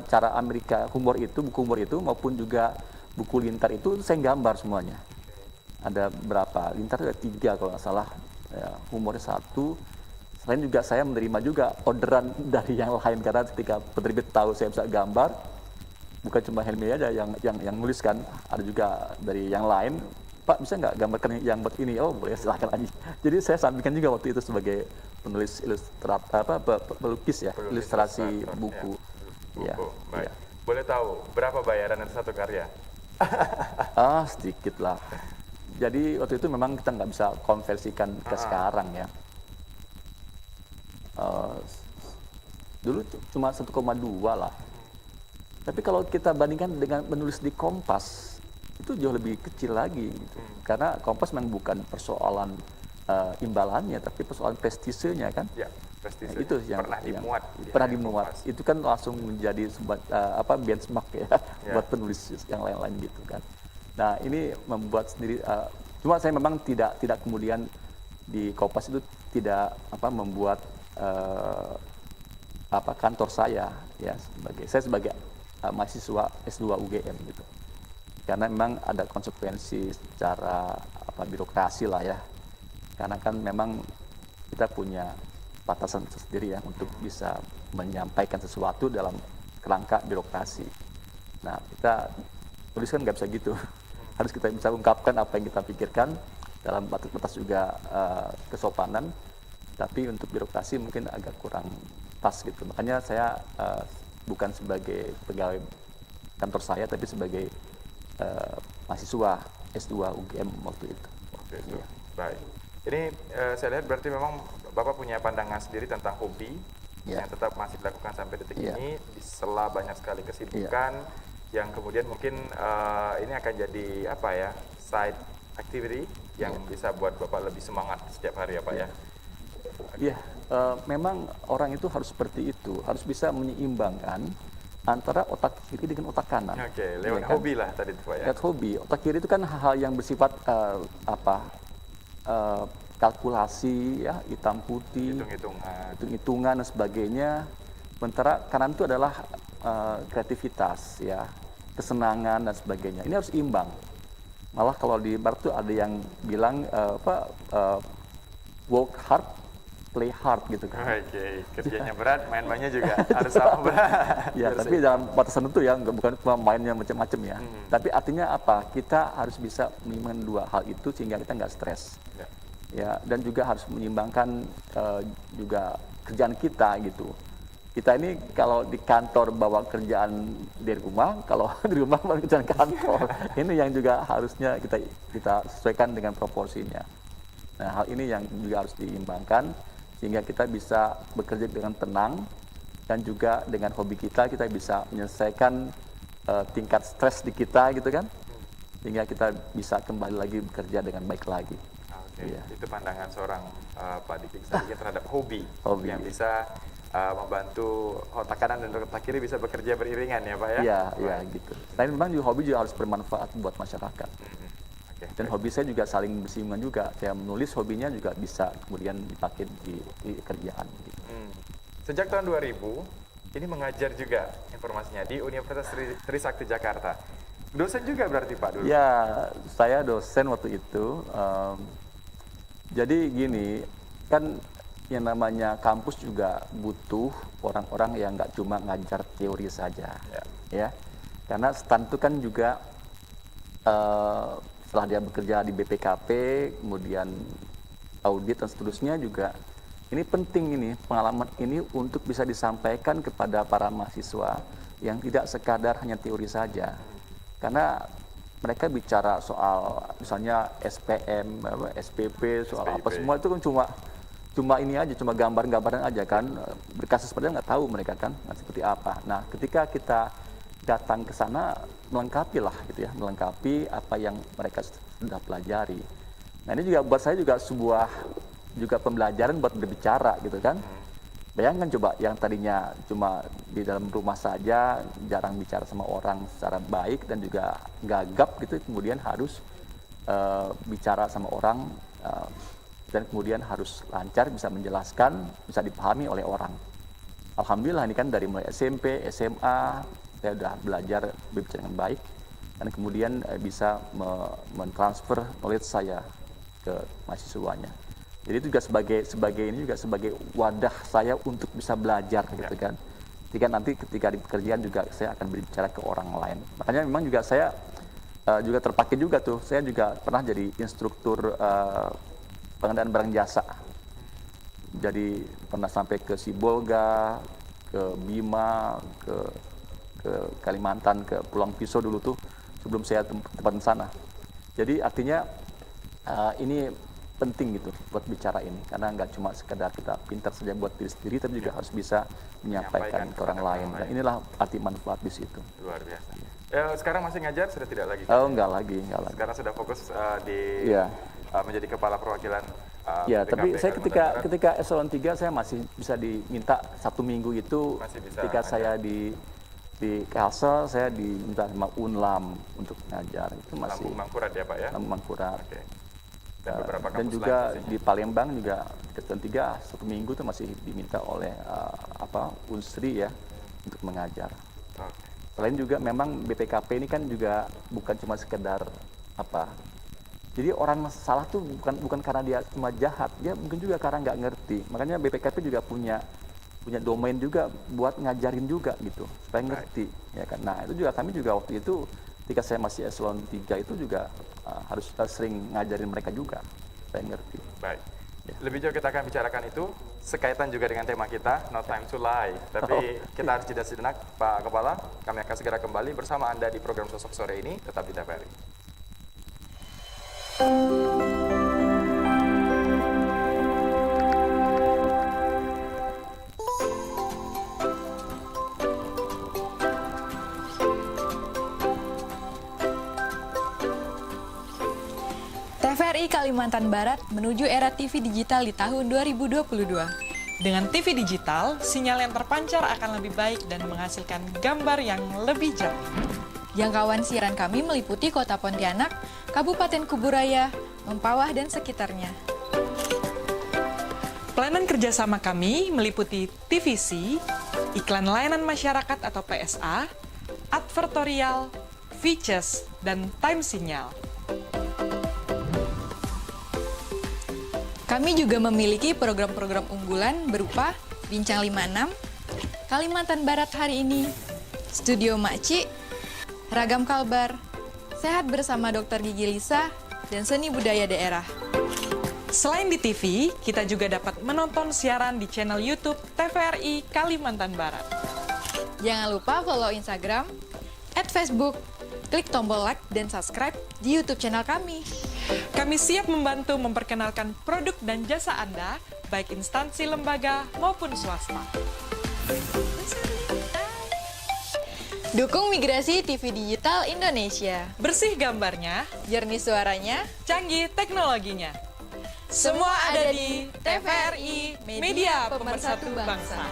cara Amerika buku humor itu maupun juga buku Lintar itu saya gambar semuanya. Ada berapa? Lintar ada 3 kalau nggak salah. Ya, humornya 1. Selain juga saya menerima juga orderan dari yang lain karena ketika penerbit tahu saya bisa gambar, bukan cuma Helmi aja yang nuliskan, ada juga dari yang lain. Pak bisa nggak gambarkan yang buat ini? Oh boleh, silakan aja. Jadi saya sampaikan juga waktu itu sebagai penulis pelukis ya, ilustrasi buku. Ya, buku. Baik. Ya. Boleh tahu berapa bayaran untuk satu karya? Sedikit lah. Jadi waktu itu memang kita nggak bisa konversikan ke sekarang ya. Dulu cuma 1,2 lah. Tapi kalau kita bandingkan dengan menulis di Kompas, itu jauh lebih kecil lagi gitu. Karena Kompas memang bukan persoalan imbalannya, tapi persoalan prestisenya kan. Ya, prestisenya. Nah, itu yang pernah dimuat. Itu kan langsung menjadi benchmark ya, buat penulis yang lain-lain gitu kan. Nah ini membuat sendiri. Cuma saya memang tidak kemudian di Kompas itu tidak membuat kantor saya ya sebagai mahasiswa S2 UGM gitu. Karena memang ada konsekuensi secara birokrasi lah ya. Karena kan memang kita punya batasan sendiri ya untuk bisa menyampaikan sesuatu dalam kerangka birokrasi. Nah kita tulis kan nggak bisa gitu. Harus kita bisa ungkapkan apa yang kita pikirkan dalam batas juga kesopanan. Tapi untuk birokrasi mungkin agak kurang pas gitu. Makanya saya bukan sebagai pegawai kantor saya, tapi sebagai mahasiswa S2 UGM waktu itu. Oke, itu. Baik. Ini saya lihat berarti memang Bapak punya pandangan sendiri tentang hobi Ya. yang tetap masih dilakukan sampai detik Ya. ini di sela banyak sekali kesibukan yang kemudian mungkin ini akan jadi apa ya, side activity yang bisa buat Bapak lebih semangat setiap hari ya Pak ya. Iya, memang orang itu harus seperti itu, harus bisa menyeimbangkan antara otak kiri dengan otak kanan. Oke, lewat Ya kan? hobi lah tadi Pak ya. Lihat hobi, otak kiri itu kan hal yang bersifat kalkulasi, ya, hitam putih, Hitung-hitungan. hitung-hitungan dan sebagainya. Sementara kanan itu adalah kreativitas, ya, kesenangan dan sebagainya. Ini harus imbang. Malah kalau di barat tuh ada yang bilang work hard, play hard gitu kan. Oke, kerjanya berat, main-mainnya juga harus sama berat. Ya, tapi dalam batasan itu ya, bukan cuma mainnya macam-macam ya. Tapi artinya apa? Kita harus bisa menyimbangkan dua hal itu sehingga kita nggak stres. Ya. Ya, dan juga harus menyimbangkan juga kerjaan kita gitu. Kita ini kalau di kantor bawa kerjaan dari rumah, kalau di rumah bawa kerjaan kantor. Ini yang juga harusnya kita sesuaikan dengan proporsinya. Nah, hal ini yang juga harus diimbangkan sehingga kita bisa bekerja dengan tenang dan juga dengan hobi kita bisa menyelesaikan tingkat stres di kita gitu kan, sehingga kita bisa kembali lagi bekerja dengan baik lagi. Oke, Iya. itu pandangan seorang Pak Dik Sadikin terhadap hobi yang Hobi. bisa membantu otak kanan dan otak kiri bisa bekerja beriringan ya Pak ya? Iya, iya gitu. Selain memang juga hobi juga harus bermanfaat buat masyarakat. Oke. Dan hobi saya juga saling bersinggungan juga. Kayak menulis hobinya juga bisa kemudian dipakai di kerjaan. Gitu. Sejak tahun 2000, ini mengajar juga informasinya di Universitas Trisakti Jakarta. Dosen juga berarti Pak dulu? Ya, saya dosen waktu itu. Jadi gini, kan yang namanya kampus juga butuh orang-orang yang nggak cuma ngajar teori saja, ya. Karena STAN itu kan juga setelah dia bekerja di BPKP, kemudian audit dan seterusnya juga, ini penting ini pengalaman ini untuk bisa disampaikan kepada para mahasiswa yang tidak sekadar hanya teori saja. Karena mereka bicara soal misalnya SPM, SPP, soal apa semua itu kan cuma ini aja, cuma gambar-gambaran aja kan. Berkasus sebenarnya nggak tahu mereka kan seperti apa. Nah, ketika kita datang ke sana melengkapi lah gitu ya, melengkapi apa yang mereka sudah pelajari. Nah, ini juga buat saya juga sebuah juga pembelajaran buat berbicara gitu kan. Bayangkan coba yang tadinya cuma di dalam rumah saja, jarang bicara sama orang secara baik dan juga gagap gitu, kemudian harus bicara sama orang dan kemudian harus lancar, bisa menjelaskan, bisa dipahami oleh orang. Alhamdulillah ini kan dari mulai SMP, SMA, saya sudah belajar berbicara dengan baik dan kemudian bisa mentransfer knowledge saya ke mahasiswanya. Jadi itu juga sebagai wadah saya untuk bisa belajar gitu kan. Ketika di pekerjaan juga saya akan berbicara ke orang lain. Makanya memang juga saya juga terpakai juga tuh. Saya juga pernah jadi instruktur pengadaan barang jasa. Jadi pernah sampai ke Sibolga, ke Bima, ke Kalimantan, ke Pulang Pisau dulu tuh sebelum saya tempat di sana. Jadi artinya ini penting gitu buat bicara ini, karena nggak cuma sekedar kita pintar saja buat diri sendiri, tapi juga harus bisa menyampaikan ke orang lain. Dan inilah arti manfaat di situ. Luar biasa. Sekarang masih ngajar, sudah tidak lagi? Oh, enggak lagi. Sekarang sudah fokus di Iya. Menjadi kepala perwakilan. Ya, tapi saya ketika eselon 3 saya masih bisa diminta 1 minggu itu, ketika saya di Kalsel saya diminta sama Unlam untuk ngajar. Itu masih Lambung Mangkurat ya Pak ya? Lambung Mangkurat. Oke. Dan, dan juga di Palembang juga eselon 3 1 minggu itu masih diminta oleh Unsri ya untuk mengajar. Oke. Selain juga memang BPKP ini kan juga bukan cuma sekedar jadi orang salah tuh bukan karena dia cuma jahat, dia mungkin juga karena nggak ngerti. Makanya BPKP juga punya domain juga buat ngajarin juga gitu supaya ngerti, ya kan. Nah, itu juga kami juga waktu itu ketika saya masih eselon 3 itu juga harus sering ngajarin mereka juga supaya ngerti. Baik. Lebih jauh kita akan bicarakan itu sekaitan juga dengan tema kita, No Time to Lie. Tapi kita harus jeda sejenak, Pak Kepala. Kami akan segera kembali bersama Anda di program Sosok Sore ini, tetap di TVRI. TVRI Kalimantan Barat menuju era TV digital di tahun 2022. Dengan TV digital, sinyal yang terpancar akan lebih baik dan menghasilkan gambar yang lebih jauh. Jangkauan siaran kami meliputi Kota Pontianak, Kabupaten Kuburaya, Mempawah, dan sekitarnya. Pelayanan kerjasama kami meliputi TVC, iklan layanan masyarakat atau PSA, advertorial, features, dan time sinyal. Kami juga memiliki program-program unggulan berupa Bincang 56, Kalimantan Barat hari ini, Studio Makci, Ragam Kalbar, Sehat bersama Dr. Gigi Lisa, dan Seni Budaya Daerah. Selain di TV, kita juga dapat menonton siaran di channel YouTube TVRI Kalimantan Barat. Jangan lupa follow Instagram, @Facebook, klik tombol like dan subscribe di YouTube channel kami. Kami siap membantu memperkenalkan produk dan jasa Anda, baik instansi lembaga maupun swasta. Dukung migrasi TV digital Indonesia. Bersih gambarnya, Jernih suaranya, canggih teknologinya. Semua ada di TVRI, Media Pemersatu Bangsa.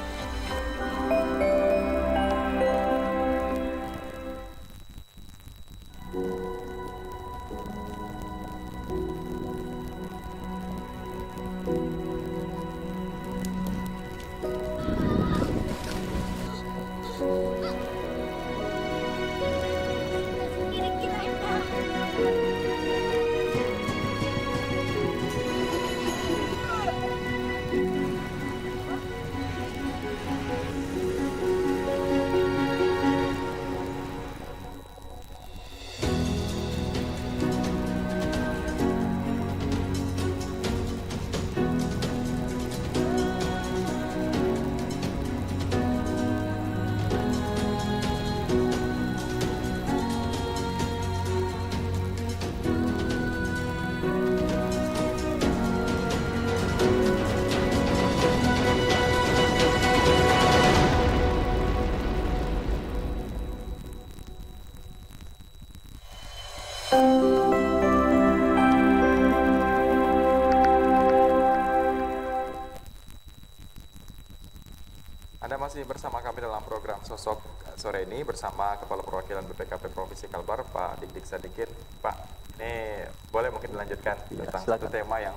Anda masih bersama kami dalam program Sosok sore ini bersama Kepala Perwakilan BPKP Provinsi Kalbar, Pak Dik Sadikin. Pak, ini boleh mungkin dilanjutkan tentang satu tema yang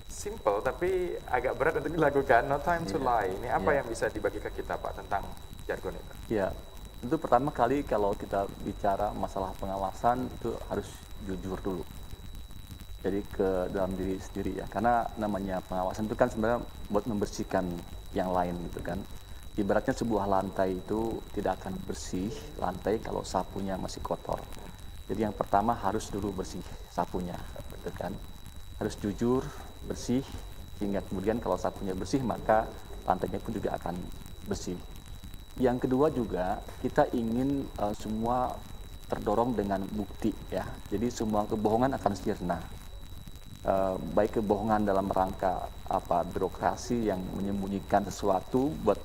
simple tapi agak berat untuk dilakukan, no time to lie. Ini apa yang bisa dibagi ke kita, Pak, tentang jargon itu? Ya, itu pertama kali kalau kita bicara masalah pengawasan itu harus jujur dulu. Jadi ke dalam diri sendiri ya, karena namanya pengawasan itu kan sebenarnya buat membersihkan yang lain gitu kan. Ibaratnya sebuah lantai itu tidak akan bersih lantai kalau sapunya masih kotor. Jadi yang pertama harus dulu bersih sapunya, gitu kan. Harus jujur, bersih, sehingga kemudian kalau sapunya bersih maka lantainya pun juga akan bersih. Yang kedua juga kita ingin semua terdorong dengan bukti ya. Jadi semua kebohongan akan sirna. Baik kebohongan dalam rangka birokrasi yang menyembunyikan sesuatu buat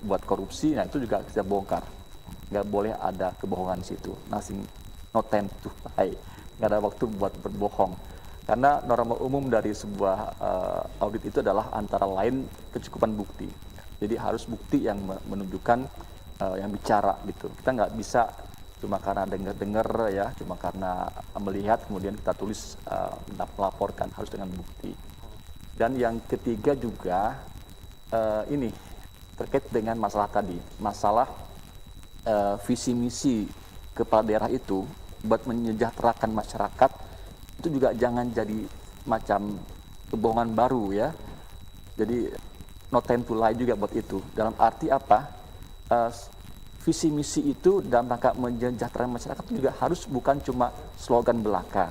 buat korupsi, nah itu juga kita bongkar. Nggak boleh ada kebohongan di situ. No time to lie. Nggak ada waktu buat berbohong. Karena norma umum dari sebuah audit itu adalah antara lain kecukupan bukti. Jadi harus bukti yang menunjukkan yang bicara gitu. Kita nggak bisa cuma karena dengar-dengar ya, cuma karena melihat kemudian kita tulis melaporkan, harus dengan bukti. Dan yang ketiga juga ini terkait dengan masalah tadi, masalah visi misi kepala daerah itu buat menyejahterakan masyarakat itu juga jangan jadi macam kebohongan baru ya. Jadi no time to lie juga buat itu. Dalam arti apa? Visi misi itu dalam rangka mensejahterakan masyarakat juga harus bukan cuma slogan belaka,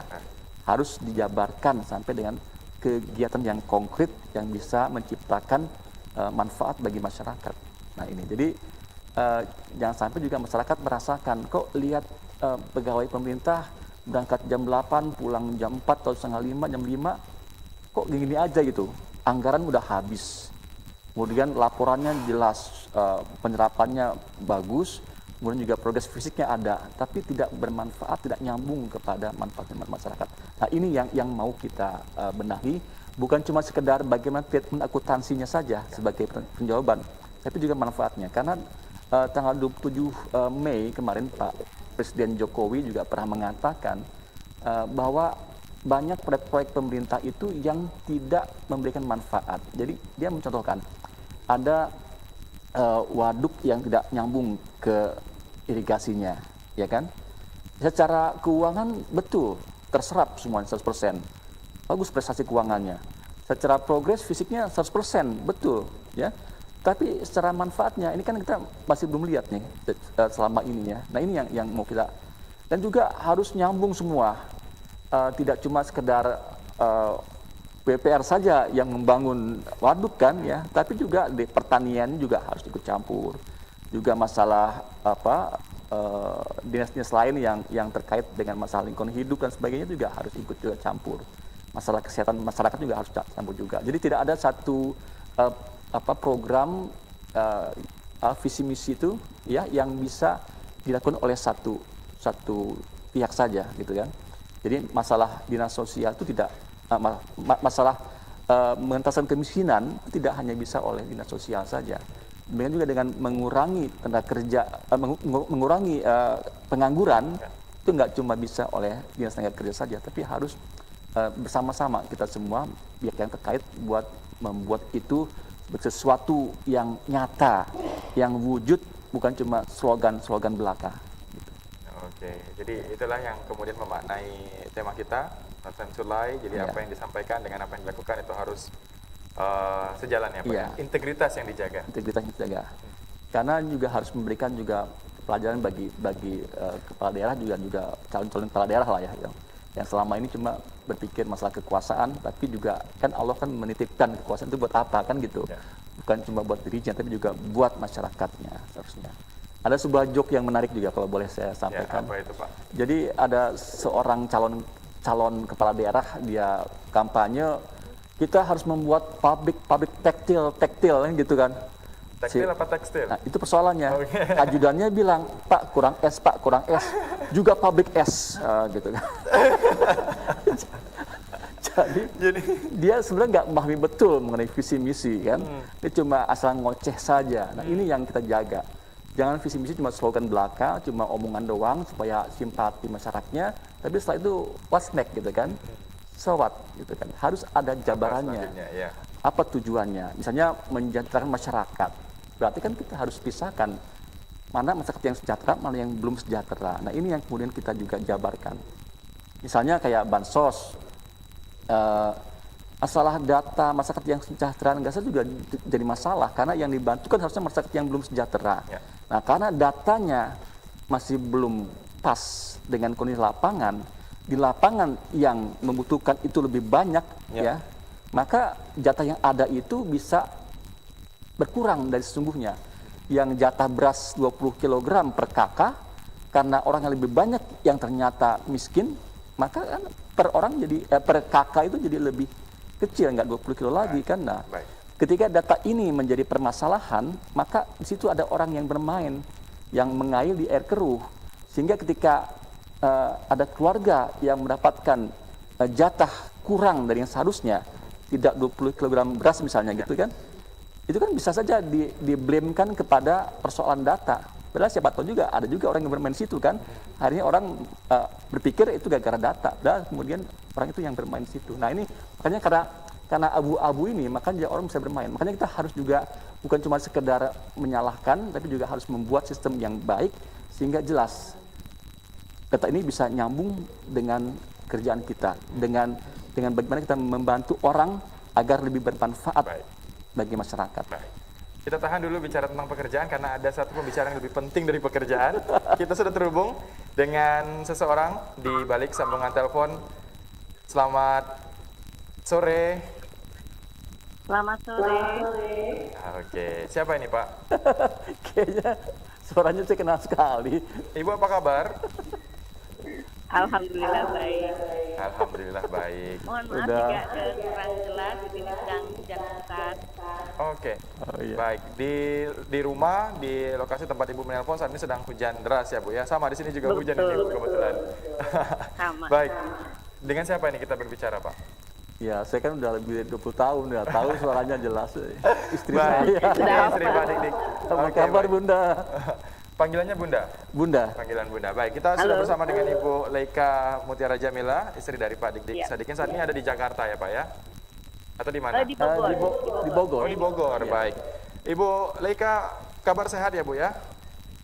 harus dijabarkan sampai dengan kegiatan yang konkret yang bisa menciptakan manfaat bagi masyarakat. Nah ini jadi jangan sampai juga masyarakat merasakan kok lihat pegawai pemerintah berangkat jam 8, pulang jam 4 atau setengah 5, jam 5, kok gini aja gitu, anggaran udah habis. Kemudian laporannya jelas, penyerapannya bagus, kemudian juga progres fisiknya ada, tapi tidak bermanfaat, tidak nyambung kepada manfaat masyarakat. Nah ini yang mau kita benahi, bukan cuma sekedar bagaimana treatment akuntansinya saja sebagai penjawaban, tapi juga manfaatnya. Karena tanggal 27 Mei kemarin Pak Presiden Jokowi juga pernah mengatakan bahwa banyak proyek-proyek pemerintah itu yang tidak memberikan manfaat. Jadi dia mencontohkan ada waduk yang tidak nyambung ke irigasinya, ya kan? Secara keuangan betul terserap semuanya 100%. Bagus prestasi keuangannya. Secara progres fisiknya 100%, betul, ya. Tapi secara manfaatnya ini kan kita masih belum lihat nih selama ini ya. Nah, ini yang mau kita, dan juga harus nyambung semua. Tidak cuma sekedar PPR saja yang membangun waduk kan ya, tapi juga di pertanian juga harus ikut campur. Juga masalah dinas-dinas lain yang terkait dengan masalah lingkungan hidup dan sebagainya juga harus ikut juga campur. Masalah kesehatan masyarakat juga harus campur juga. Jadi tidak ada satu program visi misi itu ya yang bisa dilakukan oleh satu pihak saja gitu kan. Jadi masalah dinas sosial itu tidak masalah pengentasan kemiskinan tidak hanya bisa oleh dinas sosial saja. Demikian juga dengan mengurangi tenaga kerja, mengurangi pengangguran itu nggak cuma bisa oleh dinas tenaga kerja saja, tapi harus bersama-sama kita semua pihak yang terkait buat membuat itu sesuatu yang nyata, yang wujud, bukan cuma slogan-slogan belaka. Gitu. Oke, jadi itulah yang kemudian memaknai tema kita, Noten Sulai. Jadi apa yang disampaikan dengan apa yang dilakukan itu harus sejalan ya Pak. Integritas yang dijaga. Integritas yang dijaga. Karena juga harus memberikan juga pelajaran bagi kepala daerah juga calon-calon kepala daerah lah ya, yang selama ini cuma berpikir masalah kekuasaan, tapi juga kan Allah kan menitipkan kekuasaan itu buat apa kan gitu. Bukan cuma buat dirinya, tapi juga buat masyarakatnya seharusnya. Ada sebuah joke yang menarik juga kalau boleh saya sampaikan. Apa itu Pak? Jadi ada seorang calon kepala daerah, dia kampanye, kita harus membuat pabrik tekstil gitu kan. Tekstil apa tekstil? Nah, itu persoalannya. Ajudannya bilang, Pak kurang es, juga pabrik es, gitu kan. Jadi dia sebenarnya nggak memahami betul mengenai visi misi kan. Dia cuma asal ngoceh saja. Nah ini yang kita jaga. Jangan visi misi cuma slogan belaka, cuma omongan doang supaya simpati masyarakatnya. Tapi setelah itu what's next gitu kan. So what gitu kan. Harus ada jabarannya. Apa tujuannya? Misalnya mensejahterakan masyarakat. Berarti kan kita harus pisahkan mana masyarakat yang sejahtera, mana yang belum sejahtera. Nah ini yang kemudian kita juga jabarkan. Misalnya kayak bansos, masalah data masyarakat yang sejahtera nggak juga jadi masalah, karena yang dibantu kan harusnya masyarakat yang belum sejahtera. Nah karena datanya masih belum pas dengan kondisi lapangan, di lapangan yang membutuhkan itu lebih banyak, ya maka jatah yang ada itu bisa berkurang dari sesungguhnya. Yang jatah beras 20 kg per kakak, karena orang yang lebih banyak yang ternyata miskin, maka kan per orang jadi per kakak itu jadi lebih kecil, nggak 20 kilo lagi kan. Nah, ketika data ini menjadi permasalahan, maka di situ ada orang yang bermain, yang mengail di air keruh, sehingga ketika ada keluarga yang mendapatkan jatah kurang dari yang seharusnya, tidak 20 kg beras misalnya gitu kan, itu kan bisa saja di-blame-kan kepada persoalan data. Padahal siapa tahu juga ada juga orang yang bermain situ kan. Akhirnya orang berpikir itu gara-gara data, dan kemudian orang itu yang bermain situ. Nah ini makanya karena abu-abu ini, makanya orang bisa bermain. Makanya kita harus juga bukan cuma sekedar menyalahkan, tapi juga harus membuat sistem yang baik sehingga jelas data ini bisa nyambung dengan kerjaan kita, dengan bagaimana kita membantu orang agar lebih bermanfaat bagi masyarakat. Kita tahan dulu bicara tentang pekerjaan karena ada satu pembicaraan yang lebih penting dari pekerjaan. Kita sudah terhubung dengan seseorang di balik sambungan telepon. Selamat sore. Selamat sore. Oke, siapa ini Pak? Kayaknya suaranya saya kenal sekali. Ibu apa kabar? Alhamdulillah baik. Alhamdulillah baik. Mohon maaf Udah. jika kurang jelas, di sini sedang hujan besar. Oke, Oh, iya. baik. Di rumah, di lokasi tempat Ibu menelpon saat ini sedang hujan deras ya Bu ya. Sama di sini juga hujan ini Bu, kebetulan. Sama. Baik. Dengan siapa ini kita berbicara Pak? Ya, saya kan udah lebih dari 20 tahun ya, tahu suaranya jelas. Istri Baik. saya. Istri Pak Dik-Dik. Apa Oke, kabar baik. Bunda? Panggilannya Bunda. Bunda. Panggilan Bunda. Baik, kita sudah Halo. bersama dengan Ibu Leika Mutiara Jamila, istri dari Pak Dik-Dik Iya. Sadikin. Saat ini ada di Jakarta ya Pak ya? Atau di mana? Di Bogor. Di Bogor. Oh di Bogor, baik. Ibu Leika, kabar sehat ya Bu ya?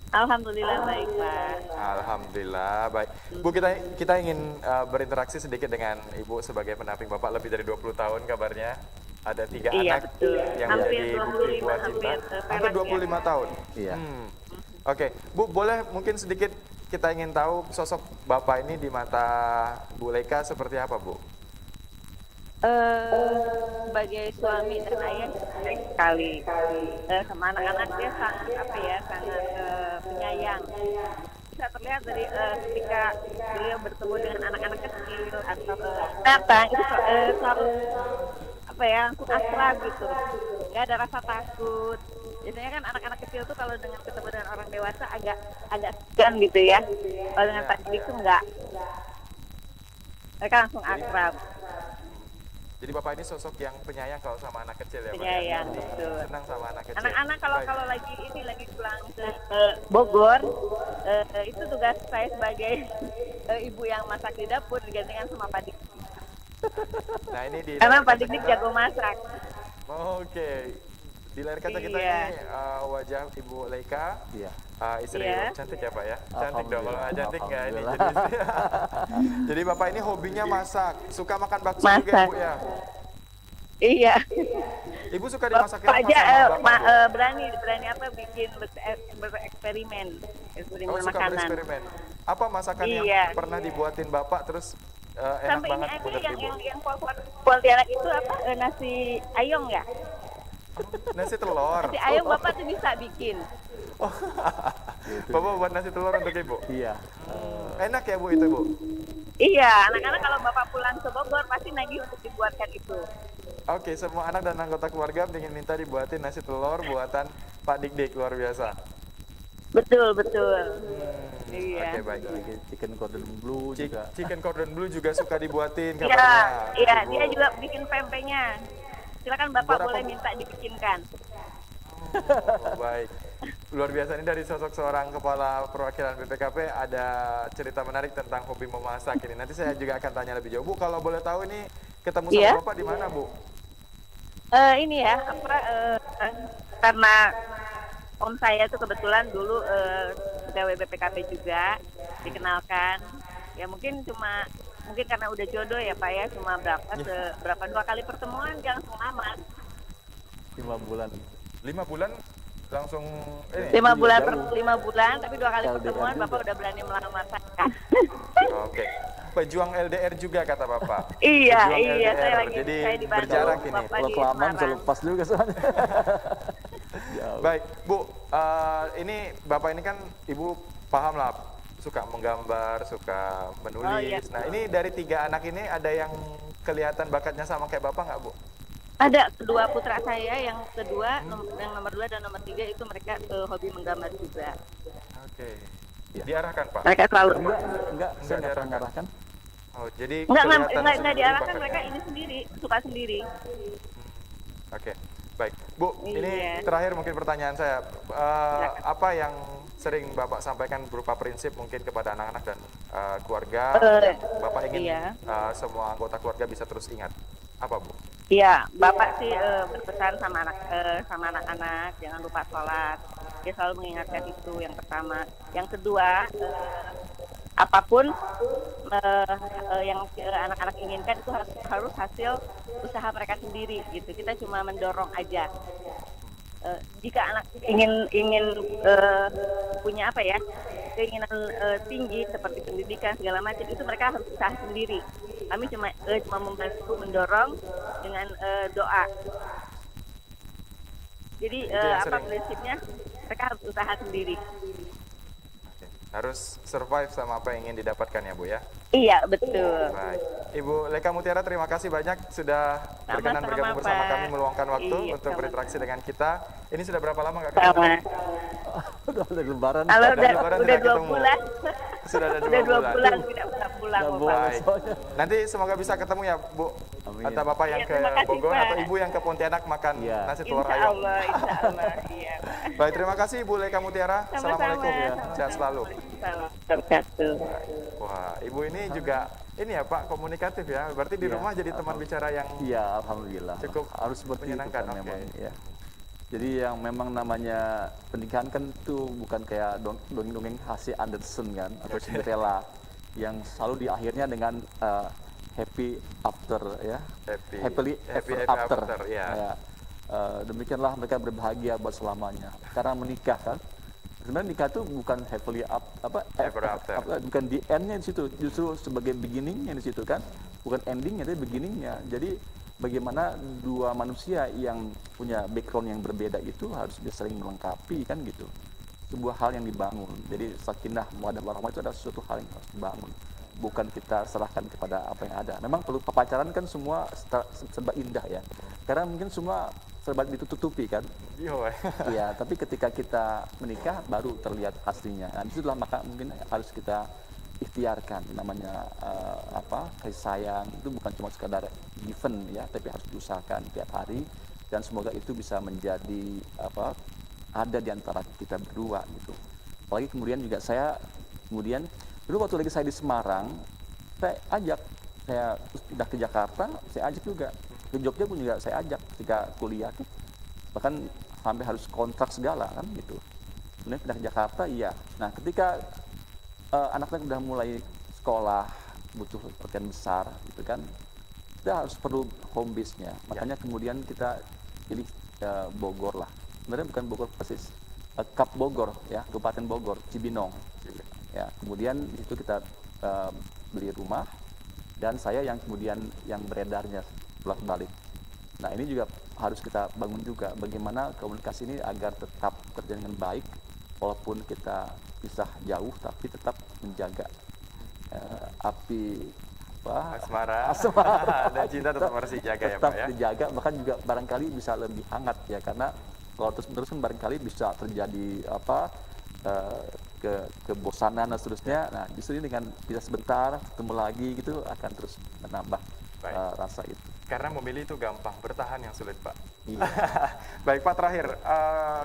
Alhamdulillah baik Pak. Alhamdulillah, baik. Bu, kita ingin berinteraksi sedikit dengan Ibu sebagai pendamping Bapak lebih dari 20 tahun kabarnya. Ada 3 Iya, anak betul. yang Hampir menjadi bukti 25, buah cinta. hampir, Hampir 25 tahun. Iya. Oke, Bu, boleh mungkin sedikit kita ingin tahu sosok Bapak ini di mata Bu Leika seperti apa, Bu? Sebagai suami dan ayah baik sekali. Sama anak-anak dia sangat penyayang. Bisa terlihat dari ketika beliau bertemu dengan anak-anak kecil atau datang itu selalu langsung akrab gitu, nggak ada rasa takut. Biasanya kan anak-anak kecil tuh kalau dengan ketemu dengan orang dewasa agak segan gitu ya. Kalau dengan Pak Dik tuh enggak, mereka langsung akrab. Jadi Bapak ini sosok yang penyayang kalau sama anak kecil ya, Pak? Penyayang, Jadi betul. senang sama anak kecil. Anak-anak Baik. kalau lagi pulang ke Bogor, itu tugas saya sebagai ibu yang masak di dapur digantikan sama Pak Dik. Nah, ini di Karena layar Pak kaca Dik kita- jago masak. Oke. Di layar kaca kita Iya. ini wajah Ibu Leika, Iya. istri Iya. Ibu. Cantik ya Pak ya? Cantik dong, kalau nggak cantik nggak ini. Alhamdulillah. Jadi Bapak ini hobinya masak, suka makan bakso Masak. juga Ibu ya? Iya. Ibu suka dimasakin Pak apa aja sama Bapak, Bu? berani apa bikin bereksperimen Oh, suka makanan. bereksperimen. Apa masakan Iya. yang pernah dibuatin Bapak terus enak Sampai ini banget aja buat Ibu? yang Pontianak itu nasi ayong ya. Nasi telur. Nasi ayong Bapak tuh bisa bikin. Bapak buat nasi telur untuk Ibu. Iya. Enak ya Bu itu Bu? Iya, anak-anak kalau Bapak pulang ke Bogor pasti nagih untuk dibuatkan itu. Oke, semua anak dan anggota keluarga ingin minta dibuatin nasi telur buatan Pak Dik-Dik, luar biasa. Betul. Iya. Oke, baik. Chicken cordon bleu juga. Chicken cordon bleu juga suka dibuatin Iya, kabarnya. Ibu. dia juga bikin pempeknya. Silakan Bapak Buat apa, boleh Bu? minta dibikinkan. Oh, baik. Luar biasa, ini dari sosok seorang kepala perwakilan BPKP ada cerita menarik tentang hobi memasak ini. Nanti saya juga akan tanya lebih jauh. Bu, kalau boleh tahu ini ketemu sama Iya. Bapak di mana, Bu? Ini ya, karena om saya tuh kebetulan dulu pegawai BPKP juga, dikenalkan. Ya mungkin karena udah jodoh ya Pak ya, cuma berapa 2 kali pertemuan langsung lama. 5 bulan. 5 bulan langsung ini. 5 bulan jauh. 5 bulan, tapi 2 kali LDR pertemuan juga. Bapak udah berani melamar saya. Oke. Pejuang LDR juga kata Bapak. Iya, Pejuang iya, LDR. saya Jadi di Bandung, berjarak ini. Bapak Kalau di kelamaan bisa Semarang. lepas juga soalnya. Jauh. Baik, Bu. Ini Bapak ini kan Ibu paham lah suka menggambar, suka menulis. Oh, iya. Nah, ini dari 3 anak ini ada yang kelihatan bakatnya sama kayak Bapak nggak, Bu? Ada kedua putra saya, yang kedua, yang nomor 2 dan nomor 3 itu mereka hobi menggambar juga. Oke. Iya. Diarahkan, Pak? Mereka selalu Enggak, saya nggak pernah ngarahkan. Oh, jadi Enggak kelihatan sendiri diarahkan, bakatnya. mereka ini sendiri, suka sendiri. Oke, baik. Bu, ini Iya. terakhir mungkin pertanyaan saya. Apa yang sering Bapak sampaikan berupa prinsip mungkin kepada anak-anak dan keluarga yang Bapak ingin iya. semua anggota keluarga bisa terus ingat? Apa, Bu? Iya, Bapak sih berpesan sama anak-anak jangan lupa sholat. Dia selalu mengingatkan itu yang pertama. Yang kedua, apapun yang anak-anak inginkan itu harus hasil usaha mereka sendiri gitu. Kita cuma mendorong aja. Jika anak ingin punya apa ya, keinginan tinggi seperti pendidikan segala macam, itu mereka harus usaha sendiri. Kami cuma membantu mendorong dengan doa. Jadi Itu yang apa sering- prinsipnya, mereka harus usaha sendiri. harus survive sama apa yang ingin didapatkan ya Bu ya. Iya, betul. Baik. Ibu Leka Mutiara, terima kasih banyak sudah berkenan bergabung bersama Pak. kami, meluangkan waktu Iya, untuk sama-sama. berinteraksi dengan kita. Ini sudah berapa lama nggak Sama. ketemu? Udah lebaran. Kalau udah Lebaran udah tidak 2 ketemu. bulan. Sudah ada Udah 2 2 bulan tidak pernah pulang, Nggak Bapak. boleh Baik. soalnya. Nanti semoga bisa ketemu ya Bu. Amin. Atau Bapak yang Iya, ke terima kasih, Bogor Pak. atau Ibu yang ke Pontianak makan Iya. nasi telur Insya ayam. Allah, insya Allah. Iya. Baik, terima kasih Ibu Leka Mutiara. Sama-sama. Assalamualaikum ya. Sehat selalu. Salam. Wabarakatuh. Wah, Ibu ini juga ini ya Pak, komunikatif ya. Berarti di Iya. rumah jadi teman bicara yang Iya, alhamdulillah. Cukup harus seperti menyenangkan, itu kan oke. memang. Ya. Jadi yang memang namanya pernikahan kan itu bukan kayak dongeng-dongeng H.C. Andersen kan atau Cinderella yang selalu di akhirnya dengan happy after ya. Happily ever after. ya. Ya. Demikianlah mereka berbahagia buat selamanya. Karena menikah kan. Sebenarnya nikah itu bukan happily Ever after. bukan di end-nya di situ, justru sebagai beginning-nya di situ kan. Bukan ending-nya, tapi beginning-nya. Jadi bagaimana dua manusia yang punya background yang berbeda itu harus bisa saling melengkapi kan gitu. Sebuah hal yang dibangun. Jadi sakinah mawaddah warahmah itu adalah sesuatu hal yang harus dibangun. Bukan kita serahkan kepada apa yang ada. Memang perlu pacaran kan semua serba indah ya. Karena mungkin semua serba ditutupi kan. Iya, tapi ketika kita menikah baru terlihat aslinya. Nah, disitulah maka mungkin harus kita ikhtiarkan namanya kasih sayang itu bukan cuma sekadar given ya, tapi harus diusahakan tiap hari dan semoga itu bisa menjadi ada di antara kita berdua gitu. Apalagi kemudian juga saya dulu waktu lagi saya di Semarang, saya pindah ke Jakarta, saya ajak juga ke Jogja pun juga saya ajak ketika kuliah tuh, bahkan sampai harus kontrak segala kan gitu. Kemudian pindah ke Jakarta, iya. Nah ketika anak-anak udah mulai sekolah, butuh perhatian besar gitu kan, kita harus perlu home base-nya. Makanya kemudian kita pilih Bogor lah. Sebenarnya bukan Bogor persis, Kap Bogor ya, Kabupaten Bogor, Cibinong. Ya, kemudian di situ kita beli rumah dan saya yang kemudian yang beredarnya bolak-balik. Nah ini juga harus kita bangun juga bagaimana komunikasi ini agar tetap terjalin dengan baik walaupun kita pisah jauh tapi tetap menjaga api asmara dan cinta tetap harus dijaga ya Pak ya. Dijaga, bahkan juga barangkali bisa lebih hangat ya, karena kalau terus-menerus kan barangkali bisa terjadi kebosanan dan seterusnya. Nah justru ini dengan bisa sebentar ketemu lagi gitu akan terus menambah rasa itu. Karena memilih itu gampang, bertahan yang sulit Pak. Iya. Baik Pak, terakhir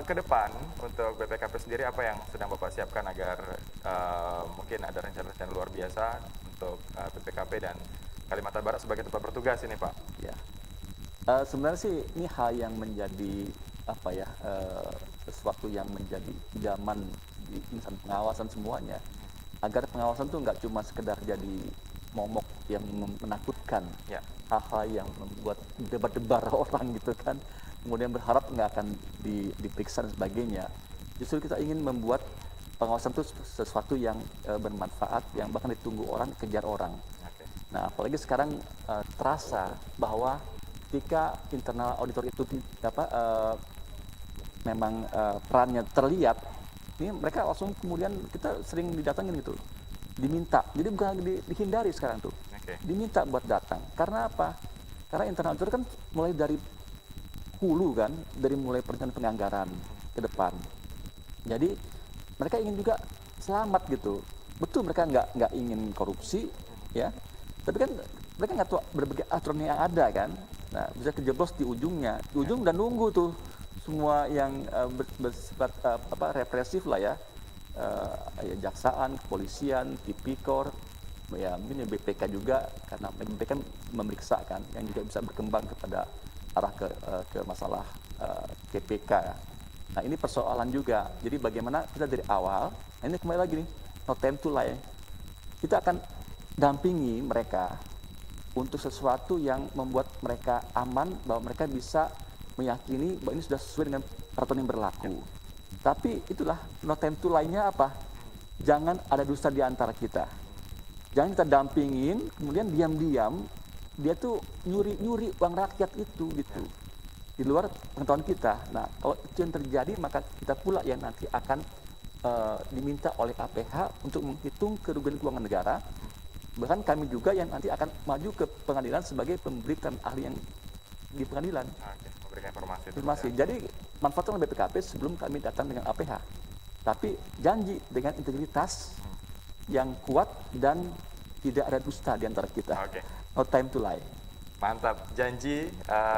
ke depan untuk BPKP sendiri apa yang sedang Bapak siapkan agar mungkin ada rencana-rencana luar biasa untuk BPKP dan Kalimantan Barat sebagai tempat bertugas ini Pak? Ya. Sebenarnya sih ini hal yang menjadi sesuatu yang menjadi idaman di insan pengawasan semuanya, agar pengawasan tuh nggak cuma sekedar jadi momok yang menakutkan, hal-hal yang membuat debar-debar orang gitu kan, kemudian berharap nggak akan diperiksa dan sebagainya. Justru kita ingin membuat pengawasan itu sesuatu yang bermanfaat, yang bahkan ditunggu orang, kejar orang. Nah apalagi sekarang terasa bahwa ketika internal auditor itu memang perannya terlihat, ini mereka langsung kemudian kita sering didatangin gitu, diminta. Jadi bukan dihindari sekarang tuh, diminta buat datang. Karena apa? Karena internal auditor kan mulai dari hulu kan, dari mulai perencanaan penganggaran ke depan. Jadi mereka ingin juga selamat gitu. Betul mereka nggak ingin korupsi, ya. Tapi kan mereka nggak tahu berbagai aturan yang ada kan. Nah bisa kejeblos di ujungnya, di ujung dan nunggu tuh semua yang bersifat represif lah ya, jaksaan, kepolisian, tipikor, ya mungkin BPK juga, karena BPK memeriksa kan, yang juga bisa berkembang kepada arah ke masalah KPK. Nah ini persoalan juga. Jadi bagaimana kita dari awal, nah ini kembali lagi nih, no time to lie, kita akan dampingi mereka untuk sesuatu yang membuat mereka aman, bahwa mereka bisa meyakini bahwa ini sudah sesuai dengan peraturan yang berlaku. Tapi itulah no time to lie-nya apa? Jangan ada dusta di antara kita. Jangan kita dampingin, kemudian diam-diam dia tuh nyuri uang rakyat itu gitu. Di luar pengetahuan kita. Nah, kalau itu yang terjadi maka kita pula yang nanti akan diminta oleh KPH untuk menghitung kerugian keuangan negara. Bahkan kami juga yang nanti akan maju ke pengadilan sebagai pemberi keterangan ahli yang di pengadilan. Oke, memberikan informasi. Informasi. Jadi manfaatkan BPKP sebelum kami datang dengan APH. Tapi janji dengan integritas yang kuat dan tidak ada dusta di antara kita. Oke. No time to lie. Mantap, janji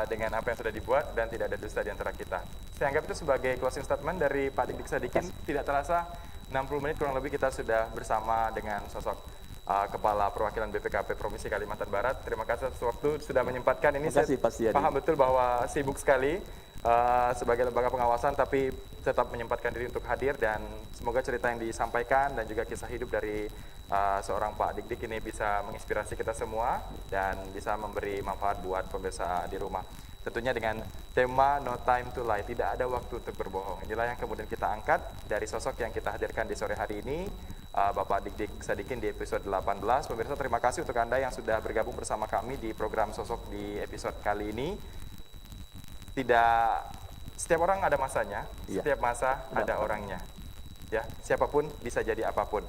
dengan apa yang sudah dibuat dan tidak ada dusta di antara kita. Saya anggap itu sebagai closing statement dari Pak Dik-Dik Sadikin. Tidak terasa 60 menit kurang lebih kita sudah bersama dengan sosok Kepala Perwakilan BPKP Provinsi Kalimantan Barat. Terima kasih atas waktu sudah menyempatkan ini. Terima kasih, Pak Saya paham betul bahwa sibuk sekali sebagai lembaga pengawasan, tapi tetap menyempatkan diri untuk hadir, dan semoga cerita yang disampaikan dan juga kisah hidup dari seorang Pak Dik-Dik ini bisa menginspirasi kita semua dan bisa memberi manfaat buat pemirsa di rumah. Tentunya dengan tema No Time to Lie, tidak ada waktu untuk berbohong. Inilah yang kemudian kita angkat dari sosok yang kita hadirkan di sore hari ini, Bapak Dik-Dik Sadikin di episode 18. Pemirsa, terima kasih untuk Anda yang sudah bergabung bersama kami di program Sosok di episode kali ini. Tidak, setiap orang ada masanya, setiap masa ada orangnya. Ya, siapapun bisa jadi apapun.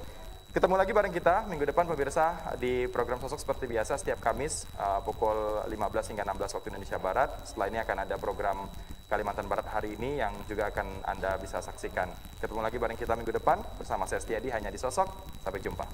Ketemu lagi bareng kita minggu depan pemirsa di program Sosok seperti biasa setiap Kamis pukul 15 hingga 16 waktu Indonesia Barat. Setelah ini akan ada program Kalimantan Barat hari ini yang juga akan Anda bisa saksikan. Ketemu lagi bareng kita minggu depan bersama saya Setiadi hanya di Sosok. Sampai jumpa.